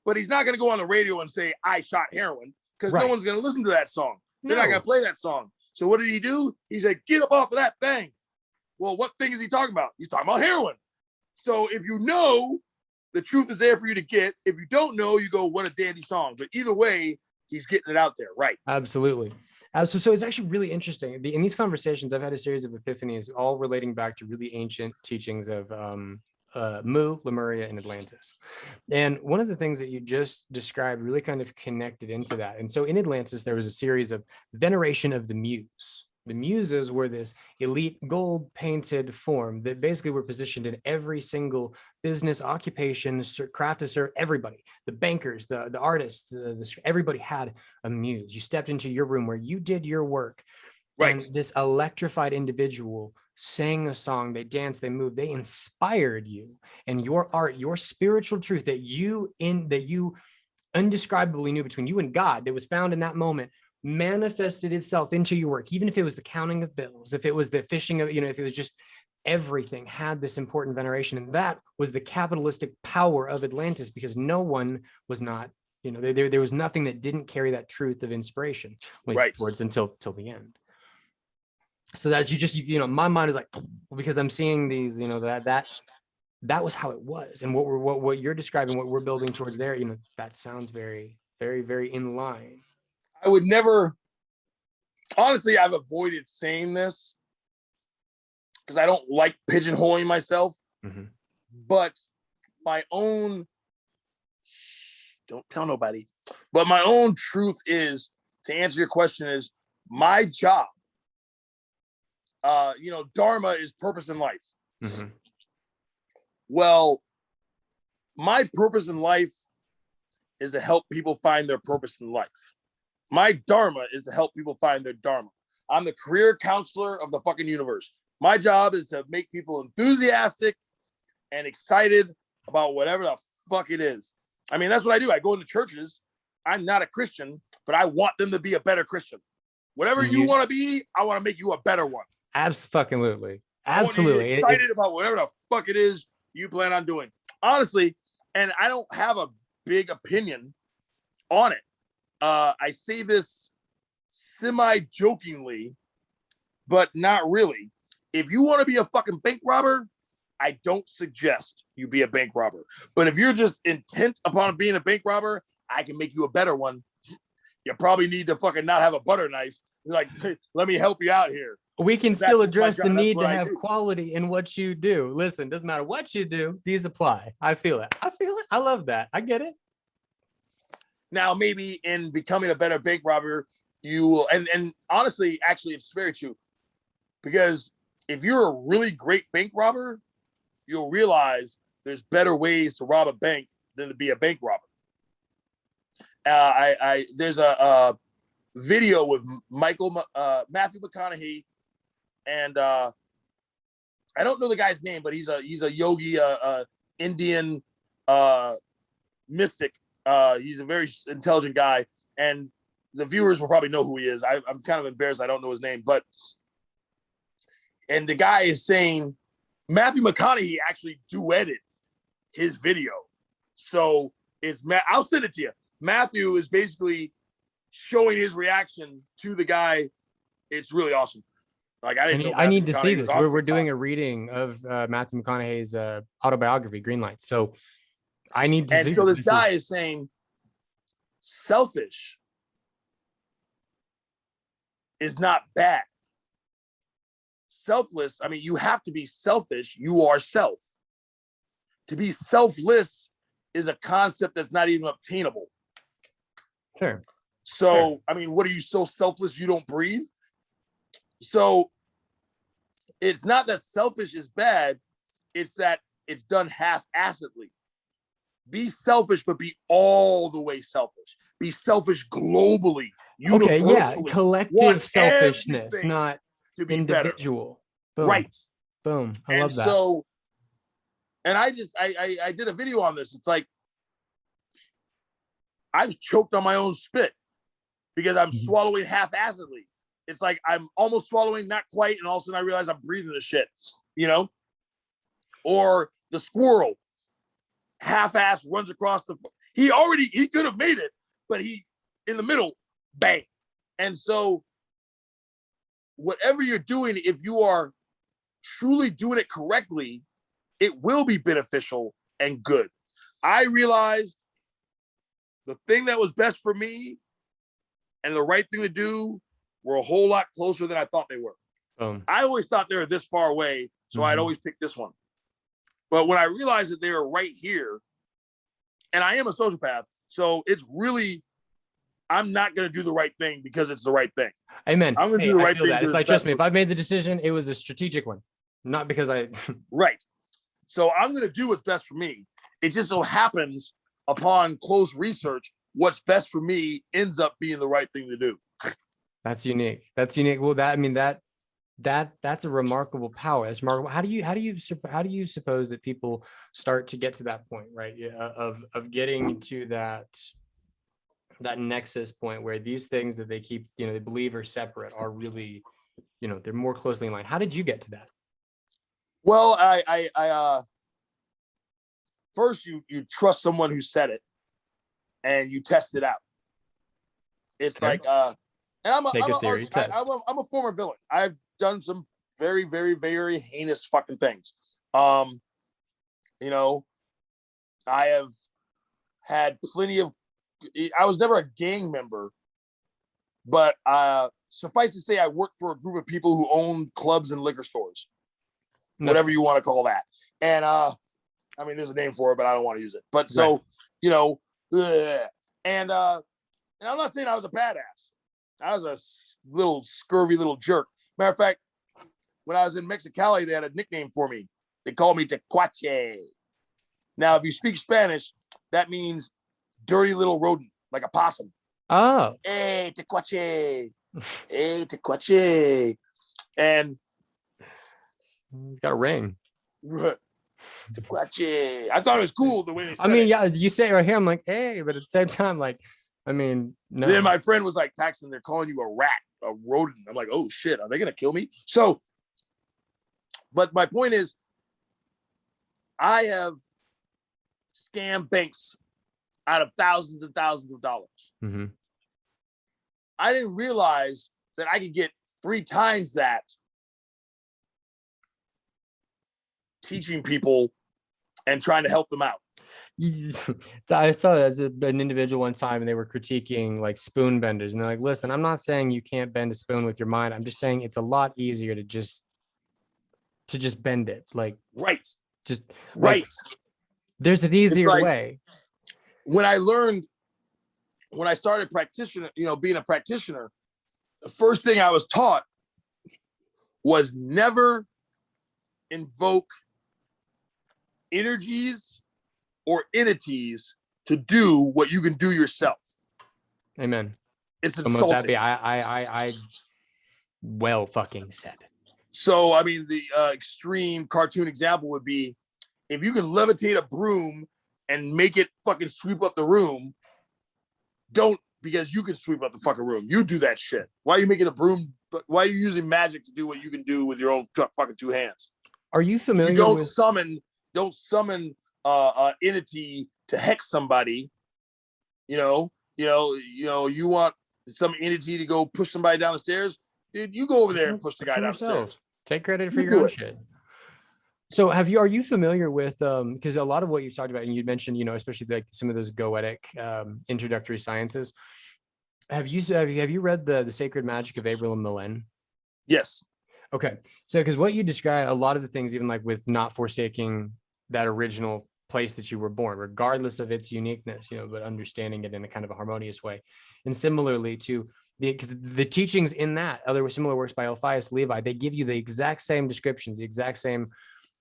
but he's not going to go on the radio and say, I shot heroin, because no one's going to listen to that song. They're not going to play that song. So what did he do? He said, get up off of that thing. Well, what thing is he talking about? He's talking about heroin. So if you know, the truth is there for you to get. If you don't know, you go, what a dandy song. But either way, he's getting it out there, right? Absolutely. So it's actually really interesting. In these conversations, I've had a series of epiphanies, all relating back to really ancient teachings of Mu, Lemuria, and Atlantis. And one of the things that you just described really kind of connected into that. And so in Atlantis, there was a series of veneration of the Muse. The Muses were this elite gold painted form that basically were positioned in every single business, occupation, craft to serve everybody. The bankers, the artists, everybody had a muse. You stepped into your room where you did your work. Right. And this electrified individual sang a song, they danced, they moved, they inspired you. And your art, your spiritual truth that you undescribably knew between you and God, that was found in that moment, manifested itself into your work. Even if it was the counting of bills, if it was the fishing of, if it was just everything had this important veneration. And that was the capitalistic power of Atlantis, because no one was not, there was nothing that didn't carry that truth of inspiration towards until the end. So that's my mind is like, because I'm seeing these, that was how it was. And what you're describing, what we're building towards there, that sounds very, very, very in line. I would never, honestly, I've avoided saying this because I don't like pigeonholing myself, but my own, don't tell nobody, but my own truth is, to answer your question, is my job, dharma is purpose in life. Mm-hmm. Well, my purpose in life is to help people find their purpose in life. My dharma is to help people find their dharma. I'm the career counselor of the fucking universe. My job is to make people enthusiastic and excited about whatever the fuck it is. I mean, that's what I do. I go into churches. I'm not a Christian, but I want them to be a better Christian. Whatever you want to be, I want to make you a better one. Absolutely. Absolutely. Excited about whatever the fuck it is you plan on doing. Honestly, and I don't have a big opinion on it. I say this semi-jokingly, but not really. If you want to be a fucking bank robber, I don't suggest you be a bank robber. But if you're just intent upon being a bank robber, I can make you a better one. You probably need to fucking not have a butter knife. Like, hey, let me help you out here. We can still address the need to have quality in what you do. Listen, doesn't matter what you do, these apply. I feel it. I love that. I get it. Now, maybe in becoming a better bank robber, you will, and honestly, actually, it's very true. Because if you're a really great bank robber, you'll realize there's better ways to rob a bank than to be a bank robber. There's a video with Matthew McConaughey, and I don't know the guy's name, but he's a yogi, Indian mystic. He's a very intelligent guy, and the viewers will probably know who he is. I'm kind of embarrassed I don't know his name, and the guy is saying Matthew McConaughey actually duetted his video. So I'll send it to you. Matthew is basically showing his reaction to the guy. It's really awesome. Like I need to see this. We're doing a reading of Matthew McConaughey's autobiography, Greenlight. So I need to see. And so this guy is saying selfish is not bad. Selfless, I mean, you have to be selfish. You are self. To be selfless is a concept that's not even obtainable. Sure. So, sure. I mean, what are you so selfless you don't breathe? So it's not that selfish is bad. It's that it's done half-assedly. Be selfish, but be all the way selfish. Be selfish globally, universally. Okay, yeah, collective selfishness, not to be individual. Boom. Right. Boom. I love that. So, and I did a video on this. It's like, I've choked on my own spit because I'm swallowing half-assedly. It's like I'm almost swallowing, not quite, and all of a sudden I realize I'm breathing the shit, Or the squirrel, half-ass runs across he could have made it, but he, in the middle, bang. And so, whatever you're doing, if you are truly doing it correctly, it will be beneficial and good. I realized the thing that was best for me and the right thing to do were a whole lot closer than I thought they were. I always thought they were this far away, so I'd always pick this one. But when I realized that they were right here, and I am a sociopath, so it's really, I'm not going to do the right thing because it's the right thing. Amen. I'm going to do the right thing. It's like, trust me, if I made the decision, it was a strategic one, not because I. Right. So I'm going to do what's best for me. It just so happens, upon close research, what's best for me ends up being the right thing to do. That's unique. Well, that's a remarkable power. That's remarkable. How do you suppose that people start to get to that point, right? Of getting to that nexus point where these things that they keep, they believe are separate are really, they're more closely in line. How did you get to that? Well, I first you trust someone who said it, and you test it out. It's okay. Like, and I'm a former villain. I've done some very, very, very heinous fucking things. I have had plenty of. I was never a gang member, but suffice to say, I worked for a group of people who own clubs and liquor stores, whatever you want to call that. And I mean, there's a name for it, but I don't want to use it. But so, and I'm not saying I was a badass. I was a little scurvy little jerk. Matter of fact, when I was in Mexicali, they had a nickname for me. They called me Tecuache. Now, if you speak Spanish, that means dirty little rodent, like a possum. Oh. Hey, Tecuache. Hey, Tecuache. And he's got a ring. Tecuache. I thought it was cool the way they said I mean, it. yeah, you say it right here. I'm like, hey, but at the same time, like, I mean, no. Then my friend was like, Paxton, they're calling you a rat, a rodent. I'm like, oh shit, are they gonna kill me? So, but my point is, I have scammed banks out of thousands and thousands of dollars. Mm-hmm. I didn't realize that I could get 3 times that teaching people and trying to help them out. I saw that as an individual one time, and they were critiquing like spoon benders, and they're like, listen, I'm not saying you can't bend a spoon with your mind. I'm just saying it's a lot easier to just bend it. Like, right. Just right. Like, there's an easier way. When I started being a practitioner, the first thing I was taught was never invoke energies or entities to do what you can do yourself. Amen. It's insulting. That be, I well fucking said. So, I mean, the extreme cartoon example would be, if you can levitate a broom and make it fucking sweep up the room, don't, because you can sweep up the fucking room. You do that shit. Why are you making a broom? Why are you using magic to do what you can do with your own fucking 2 hands? Are you familiar? You don't summon entity to hex somebody. You want some entity to go push somebody down the stairs. Dude, you go over there and push the guy down the stairs. Take credit for your own shit. So are you familiar with, because a lot of what you've talked about, and you mentioned, especially like some of those goetic introductory sciences, have you read the Sacred Magic of Abraham Millen? Yes. Okay. So, because what you describe, a lot of the things, even like with not forsaking that original place that you were born, regardless of its uniqueness, but understanding it in a kind of a harmonious way. And similarly to because the teachings in that other similar works by Eliphas Levi, they give you the exact same descriptions, the exact same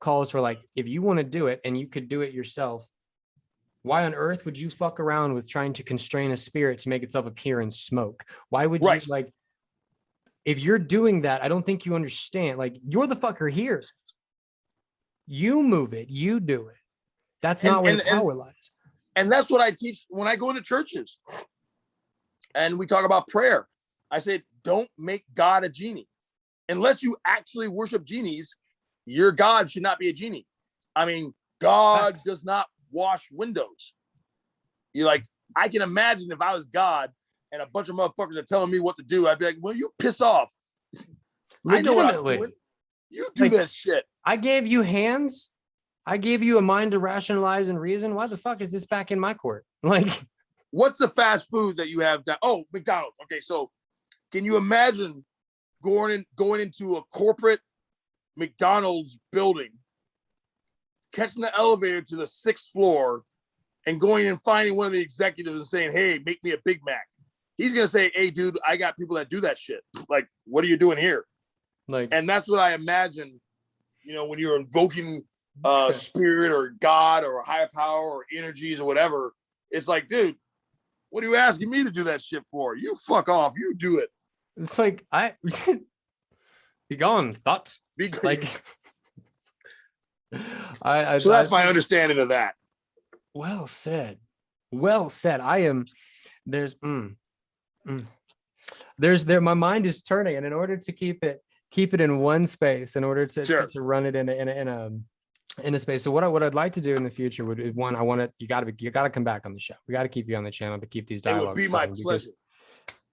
calls for, like, if you want to do it and you could do it yourself, why on earth would you fuck around with trying to constrain a spirit to make itself appear in smoke? Why would you, like, if you're doing that, I don't think you understand. Like, you're the fucker here. You move it, you do it. That's not where the power lies. And that's what I teach when I go into churches and we talk about prayer. I said, don't make God a genie. Unless you actually worship genies, your God should not be a genie. I mean, God does not wash windows. I can imagine if I was God and a bunch of motherfuckers are telling me what to do, I'd be like, well, you piss off. I know what I'm doing. You do this shit. I gave you hands. I gave you a mind to rationalize and reason. Why the fuck is this back in my court? Like, what's the fast food that you have? Oh, McDonald's. Okay, so can you imagine going into a corporate McDonald's building, catching the elevator to the 6th floor, and going and finding one of the executives and saying, "Hey, make me a Big Mac." He's gonna say, "Hey, dude, I got people that do that shit. Like, what are you doing here?" And that's what I imagine. When you're invoking spirit or God or a higher power or energies or whatever, it's like, dude, what are you asking me to do that shit for? You fuck off. You do it. It's like, be gone, thought. Like, so that's my understanding of that. Well said. Well said. My mind is turning, and in order to keep it in one space, in order to run it in a space. So what I'd like to do in the future would, you gotta come back on the show. We got to keep you on the channel to keep these dialogues. It would be my pleasure.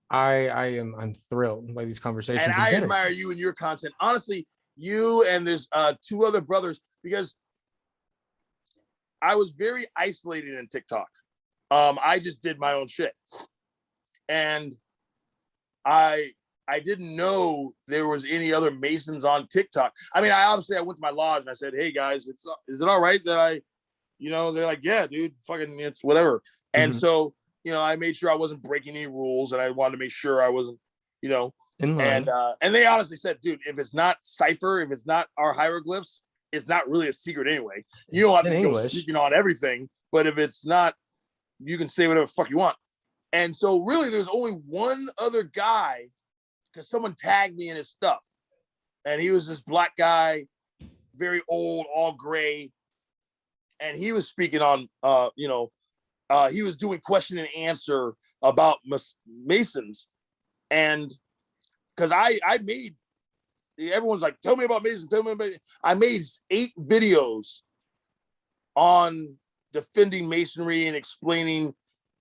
I'm thrilled by these conversations. And I admire you and your content. Honestly, you and there's 2 other brothers, because I was very isolated in TikTok. I just did my own shit. And I didn't know there was any other Masons on TikTok. I mean, I went to my lodge and I said, "Hey guys, is it all right that they're like, "Yeah, dude, fucking it's whatever." And so, I made sure I wasn't breaking any rules, and I wanted to make sure I wasn't, you know. And they honestly said, dude, if it's not cipher, if it's not our hieroglyphs, it's not really a secret anyway. You don't have to go speaking on everything, but if it's not, you can say whatever the fuck you want. And so really there's only one other guy, because someone tagged me in his stuff. And he was this black guy, very old, all gray. And he was speaking on, he was doing question and answer about Masons. And because I made, everyone's like, tell me about Masons, tell me about it. I made 8 videos on defending Masonry and explaining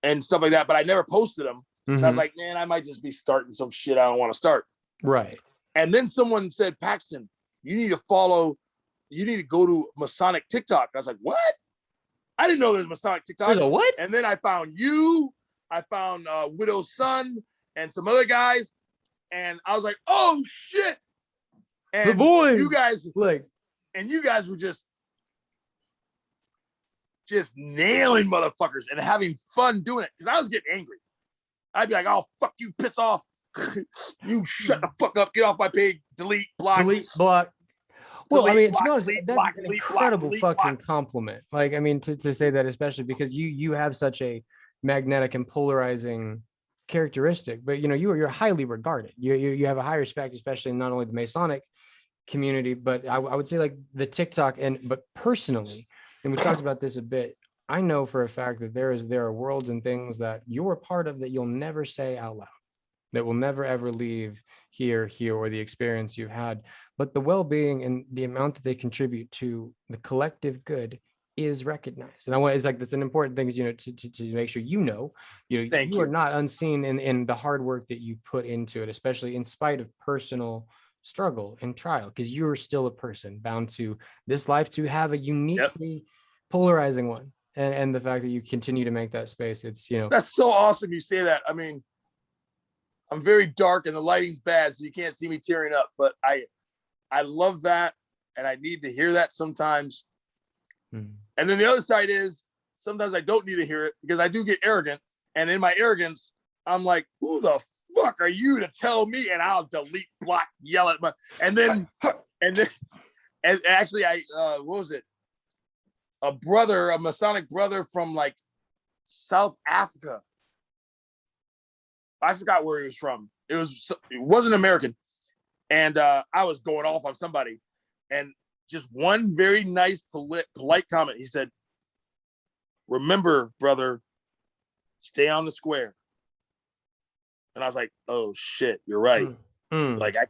and stuff like that, but I never posted them. Mm-hmm. So I was like, man, I might just be starting some shit I don't want to start. Right. And then someone said, Paxton, you need to go to Masonic TikTok. I was like, what? I didn't know there's Masonic TikTok. There's a what? And then I found you, I found Widow's Son and some other guys. And I was like, oh shit. And the boys, you guys were just nailing motherfuckers and having fun doing it. Because I was getting angry. I'd be like, oh, fuck you, piss off. You shut the fuck up, get off my page, delete, block. Delete, block. Well, I mean, to be honest, that's an incredible fucking compliment. Like, I mean, to say that, especially because you have such a magnetic and polarizing characteristic, but you're highly regarded. You have a high respect, especially in not only the Masonic community, but I would say like the TikTok but personally, and we talked about this a bit. I know for a fact that there are worlds and things that you're a part of that you'll never say out loud, that will never ever leave here, or the experience you've had. But the well-being and the amount that they contribute to the collective good is recognized. And it's like, that's an important thing, is, to make sure you are not unseen in the hard work that you put into it, especially in spite of personal struggle and trial, because you're still a person bound to this life to have a uniquely polarizing one. And the fact that you continue to make that space, it's, That's so awesome you say that. I mean, I'm very dark and the lighting's bad, so you can't see me tearing up, but I love that, and I need to hear that sometimes. And then the other side is sometimes I don't need to hear it, because I do get arrogant, and in my arrogance, I'm like, who the fuck are you to tell me? And I'll delete, block, yell at and actually what was it? A Masonic brother from like South Africa. I forgot where he was from. It wasn't American. And I was going off on somebody, and just one very nice, polite comment. He said, remember, brother, stay on the square. And I was like, oh shit, you're right. Like, I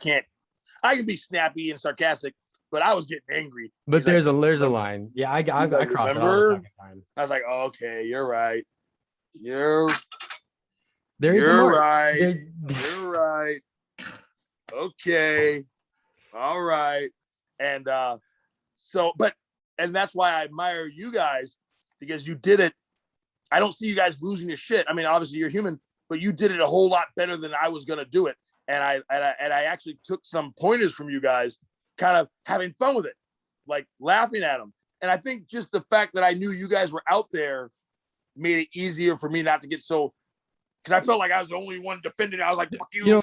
can be snappy and sarcastic, but I was getting angry. But there's a line. Yeah, I cross it all the fucking time. I was like, oh, okay, you're right. You're right. Okay. All right. And and that's why I admire you guys, because you did it. I don't see you guys losing your shit. I mean, obviously you're human, but you did it a whole lot better than I was going to do it. And I actually took some pointers from you guys, kind of having fun with it, like laughing at them. And I think just the fact that I knew you guys were out there made it easier for me not to get so, because I felt like I was the only one defending it. I was like, fuck you.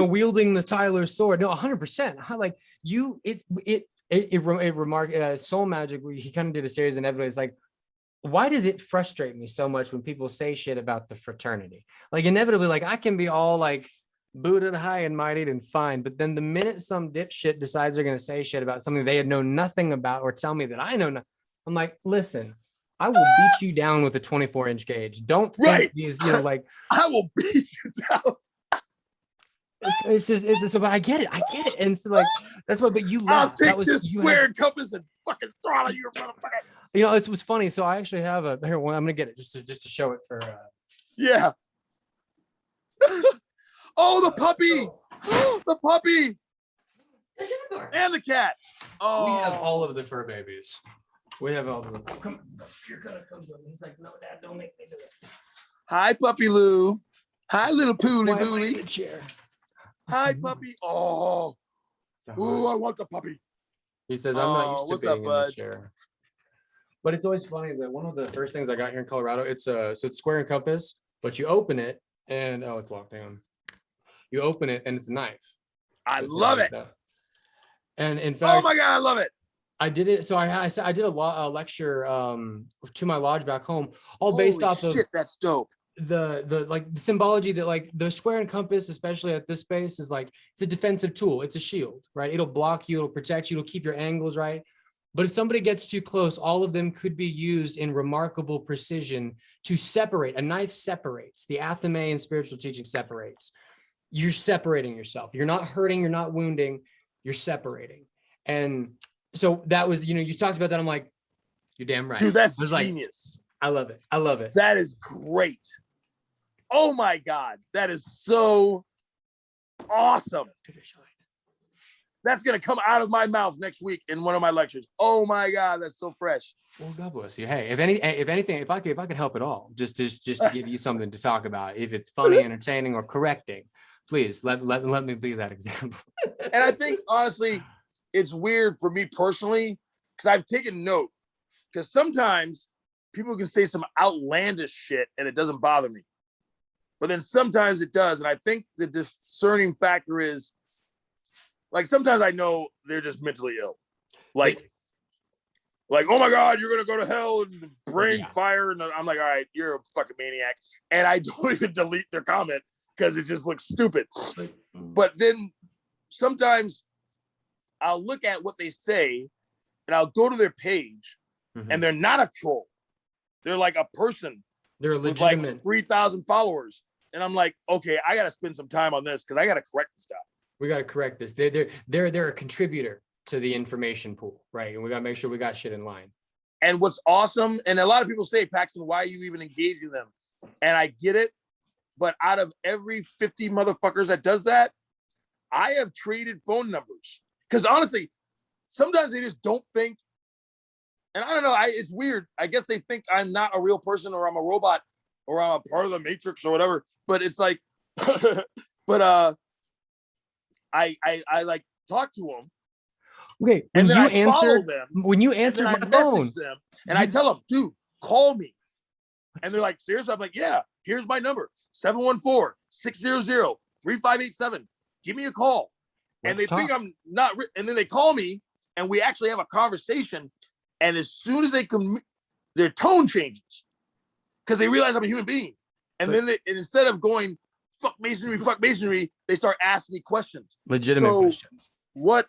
Wielding the Tyler sword. No, 100%. Like it remarked Soul Magic, where he kind of did a series, and everybody's like, why does it frustrate me so much when people say shit about the fraternity? Like, inevitably, like, I can be all like booted high and mighty and fine, but then the minute some dipshit decides they're going to say shit about something they had known nothing about, or tell me that I know nothing, I'm like, listen, I will beat you down with a 24-inch gauge. Don't think these, like, I will beat you down. It's just, but I get it. And so, like, that's what, but you laugh. I'll take this square and compass and fucking throttle you, motherfucker. It was funny. So I actually have I'm going to get it just to show it for, yeah. Oh, the puppy. The puppy. And the cat. Oh. We have all of the fur babies. We have all of them. Come, you're gonna come to him. He's like, no, Dad, don't make me do it. Hi, Puppy Lou. Hi, little Pooly Booly. Chair. Hi, puppy. Oh. Ooh, I want the puppy. He says, I'm not used to being in the chair. But it's always funny that one of the first things I got here in Colorado, it's square and compass, but you open it and it's locked down. You open it and it's a knife. I love it. And in fact, oh my God, I love it. I did it. So I did a lecture to my lodge back home, all based off of that's dope. The like the symbology that like the square and compass, especially at this space, is like it's a defensive tool. It's a shield, right? It'll block you, it'll protect you, it'll keep your angles right. But if somebody gets too close, all of them could be used in remarkable precision to separate. A knife separates. The athame and spiritual teaching separates. You're separating yourself. You're not hurting, you're not wounding, you're separating. And so that was, you talked about that. I'm like, you're damn right. Dude, that's genius. I love it. I love it. That is great. Oh my God. That is so awesome. That's going to come out of my mouth next week in one of my lectures. Oh my God. That's so fresh. Well, God bless you. Hey, if anything, if I could help at all, just to give you something to talk about, if it's funny, entertaining, or correcting, please let me be that example. And I think honestly, it's weird for me personally, because I've taken note, because sometimes people can say some outlandish shit and it doesn't bother me. But then sometimes it does. And I think the discerning factor is, like, sometimes I know they're just mentally ill. Like, oh my God, you're going to go to hell and the brain fire. And I'm like, all right, you're a fucking maniac. And I don't even delete their comment because it just looks stupid. But then sometimes I'll look at what they say and I'll go to their page and they're not a troll. They're like a person. They're legitimate. With like 3,000 followers. And I'm like, okay, I got to spend some time on this because I got to correct this guy. We got to correct this. They're a contributor to the information pool, right? And we got to make sure we got shit in line. And what's awesome, and a lot of people say, Paxton, why are you even engaging them? And I get it, but out of every 50 motherfuckers that does that, I have traded phone numbers. Because honestly, sometimes they just don't think, and I don't know, it's weird. I guess they think I'm not a real person or I'm a robot or I'm a part of the Matrix or whatever. But it's like, but I like talk to them. Okay, and then I follow them. When you answer my phone, them, and I tell them, dude, call me. And they're like, seriously? I'm like, yeah, here's my number, 714-600-3587. Give me a call. And they think I'm not, and then they call me and we actually have a conversation. And as soon as they come, their tone changes because they realize I'm a human being. And then instead of going, fuck masonry, they start asking me questions. Legitimate questions. What?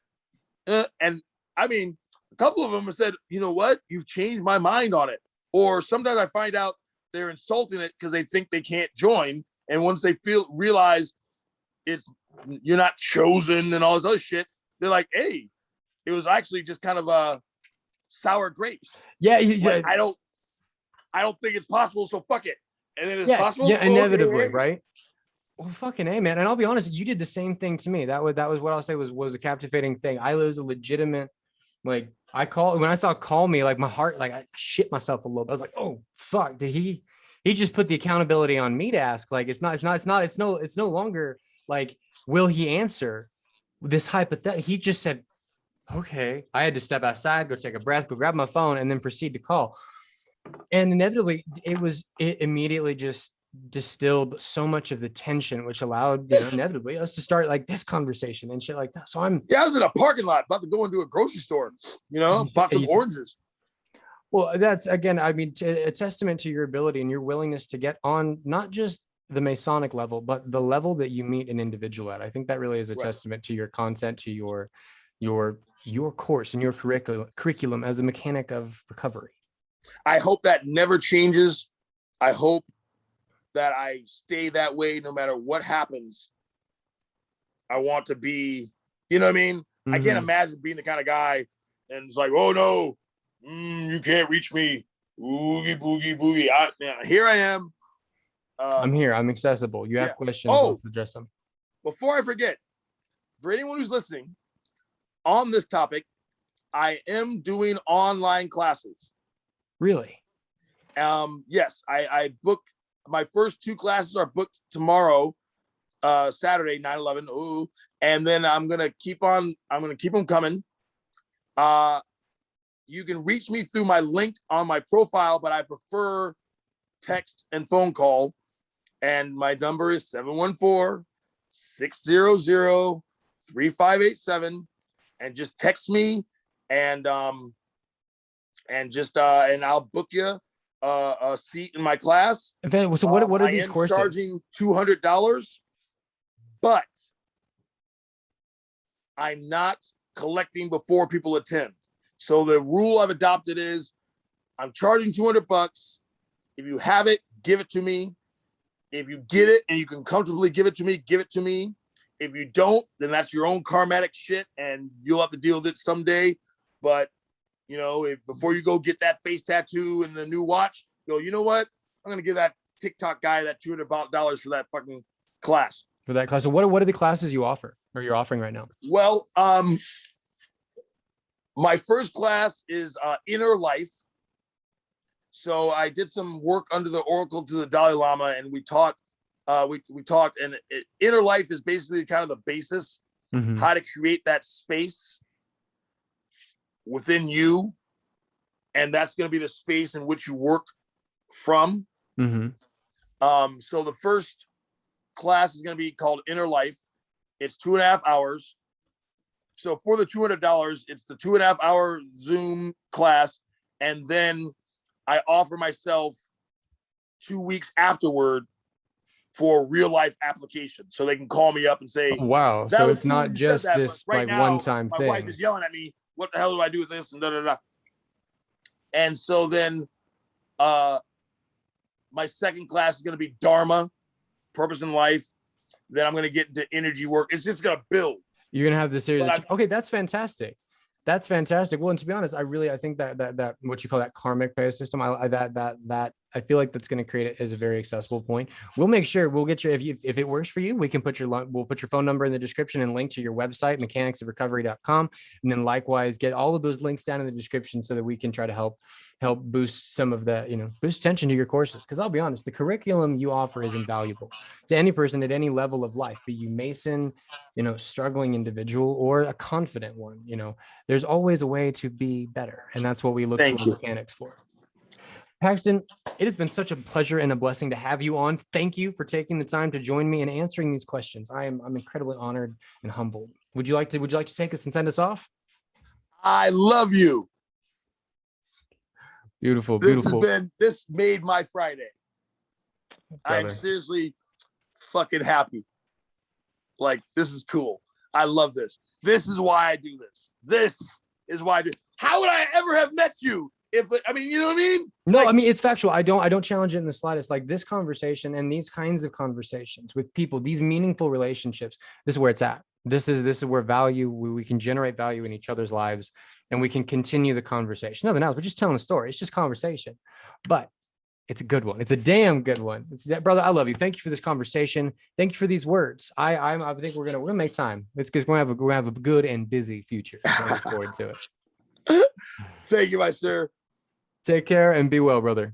And I mean, a couple of them have said, you know what? You've changed my mind on it. Or sometimes I find out they're insulting it because they think they can't join. And once they realize you're not chosen and all this other shit, they're like, hey, it was actually just kind of sour grapes. Yeah. Like, I don't think it's possible, so fuck it. And then it's possible. Yeah, inevitably, right? Well, fucking A, man. And I'll be honest, you did the same thing to me. That was what I'll say was a captivating thing. I was a legitimate, like, when I saw call me, like my heart, like I shit myself a little bit. I was like, oh fuck, did he just put the accountability on me to ask? Like, it's no longer like, will he answer this hypothetical? He just said, okay. I had to step outside, go take a breath, go grab my phone, and then proceed to call. And inevitably, it immediately just distilled so much of the tension, which allowed inevitably us to start like this conversation and shit like that. So I was in a parking lot about to go into a grocery store, bought some oranges. Well, that's, again, I mean, a testament to your ability and your willingness to get on not just the Masonic level, but the level that you meet an individual at. I think that really is a testament to your content, to your course and your curriculum as a mechanic of recovery. I hope that never changes. I hope that I stay that way no matter what happens. I want to be, you know what I mean? Mm-hmm. I can't imagine being the kind of guy and it's like, oh no, you can't reach me. Oogie boogie boogie. Here I am. I'm here. I'm accessible. You have questions. Let's address them. Before I forget, for anyone who's listening on this topic, I am doing online classes. Really? Yes, I booked. My first 2 classes are booked tomorrow, Saturday, 9/11. Ooh, and then I'm gonna keep them coming. You can reach me through my link on my profile, but I prefer text and phone call. And my number is 600-3587 and just text me and I'll book you a seat in my class. So what are these courses? I am charging $200, but I'm not collecting before people attend. So the rule I've adopted is I'm charging $200. If you have it, give it to me. If you get it and you can comfortably give it to me, give it to me. If you don't, then that's your own karmatic shit and you'll have to deal with it someday. But, you know, before you go get that face tattoo and the new watch, go, you know what? I'm going to give that TikTok guy that $200 for that fucking class. For that class. So what are the classes you offer or you're offering right now? Well, my first class is Inner Life. So I did some work under the Oracle to the Dalai Lama, and we taught, and Inner Life is basically kind of the basis, how to create that space within you. And that's going to be the space in which you work from. So the first class is going to be called Inner Life. It's 2.5 hours. So for the $200, it's the 2.5 hour Zoom class. And then I offer myself 2 weeks afterward for real life application. So they can call me up and say, oh, wow. So it's not just this right like now, one-time thing. My wife is yelling at me. What the hell do I do with this? And da, da, da. And so then my second class is going to be Dharma, purpose in life. Then I'm going to get into energy work. It's just going to build. You're going to have this series. Okay, that's fantastic. That's fantastic. Well, and to be honest, I think that what you call that karmic pay system, I feel like that's going to create it as a very accessible point. We'll make sure we'll get your, if it works for you, we'll put your phone number in the description and link to your website, mechanicsofrecovery.com. And then likewise, get all of those links down in the description so that we can try to help boost some of the, boost attention to your courses. Cause I'll be honest, the curriculum you offer is invaluable to any person at any level of life, be you Mason, struggling individual or a confident one, there's always a way to be better. And that's what we look to mechanics for. Paxton, it has been such a pleasure and a blessing to have you on. Thank you for taking the time to join me and answering these questions. I'm incredibly honored and humbled. Would you like to take us and send us off? I love you. Beautiful. This made my Friday. I'm seriously fucking happy. Like, this is cool. I love this. This is why I do this. This is why I do. How would I ever have met you? You know what I mean? No, it's factual. I don't challenge it in the slightest. Like this conversation and these kinds of conversations with people, these meaningful relationships, this is where it's at. This is where we can generate value in each other's lives and we can continue the conversation. Nothing else. We're just telling a story. It's just conversation, but it's a good one. It's a damn good one. Brother, I love you. Thank you for this conversation. Thank you for these words. I think we're gonna make time. It's because we're gonna have a good and busy future. I look forward to it. Thank you, my sir. Take care and be well, brother.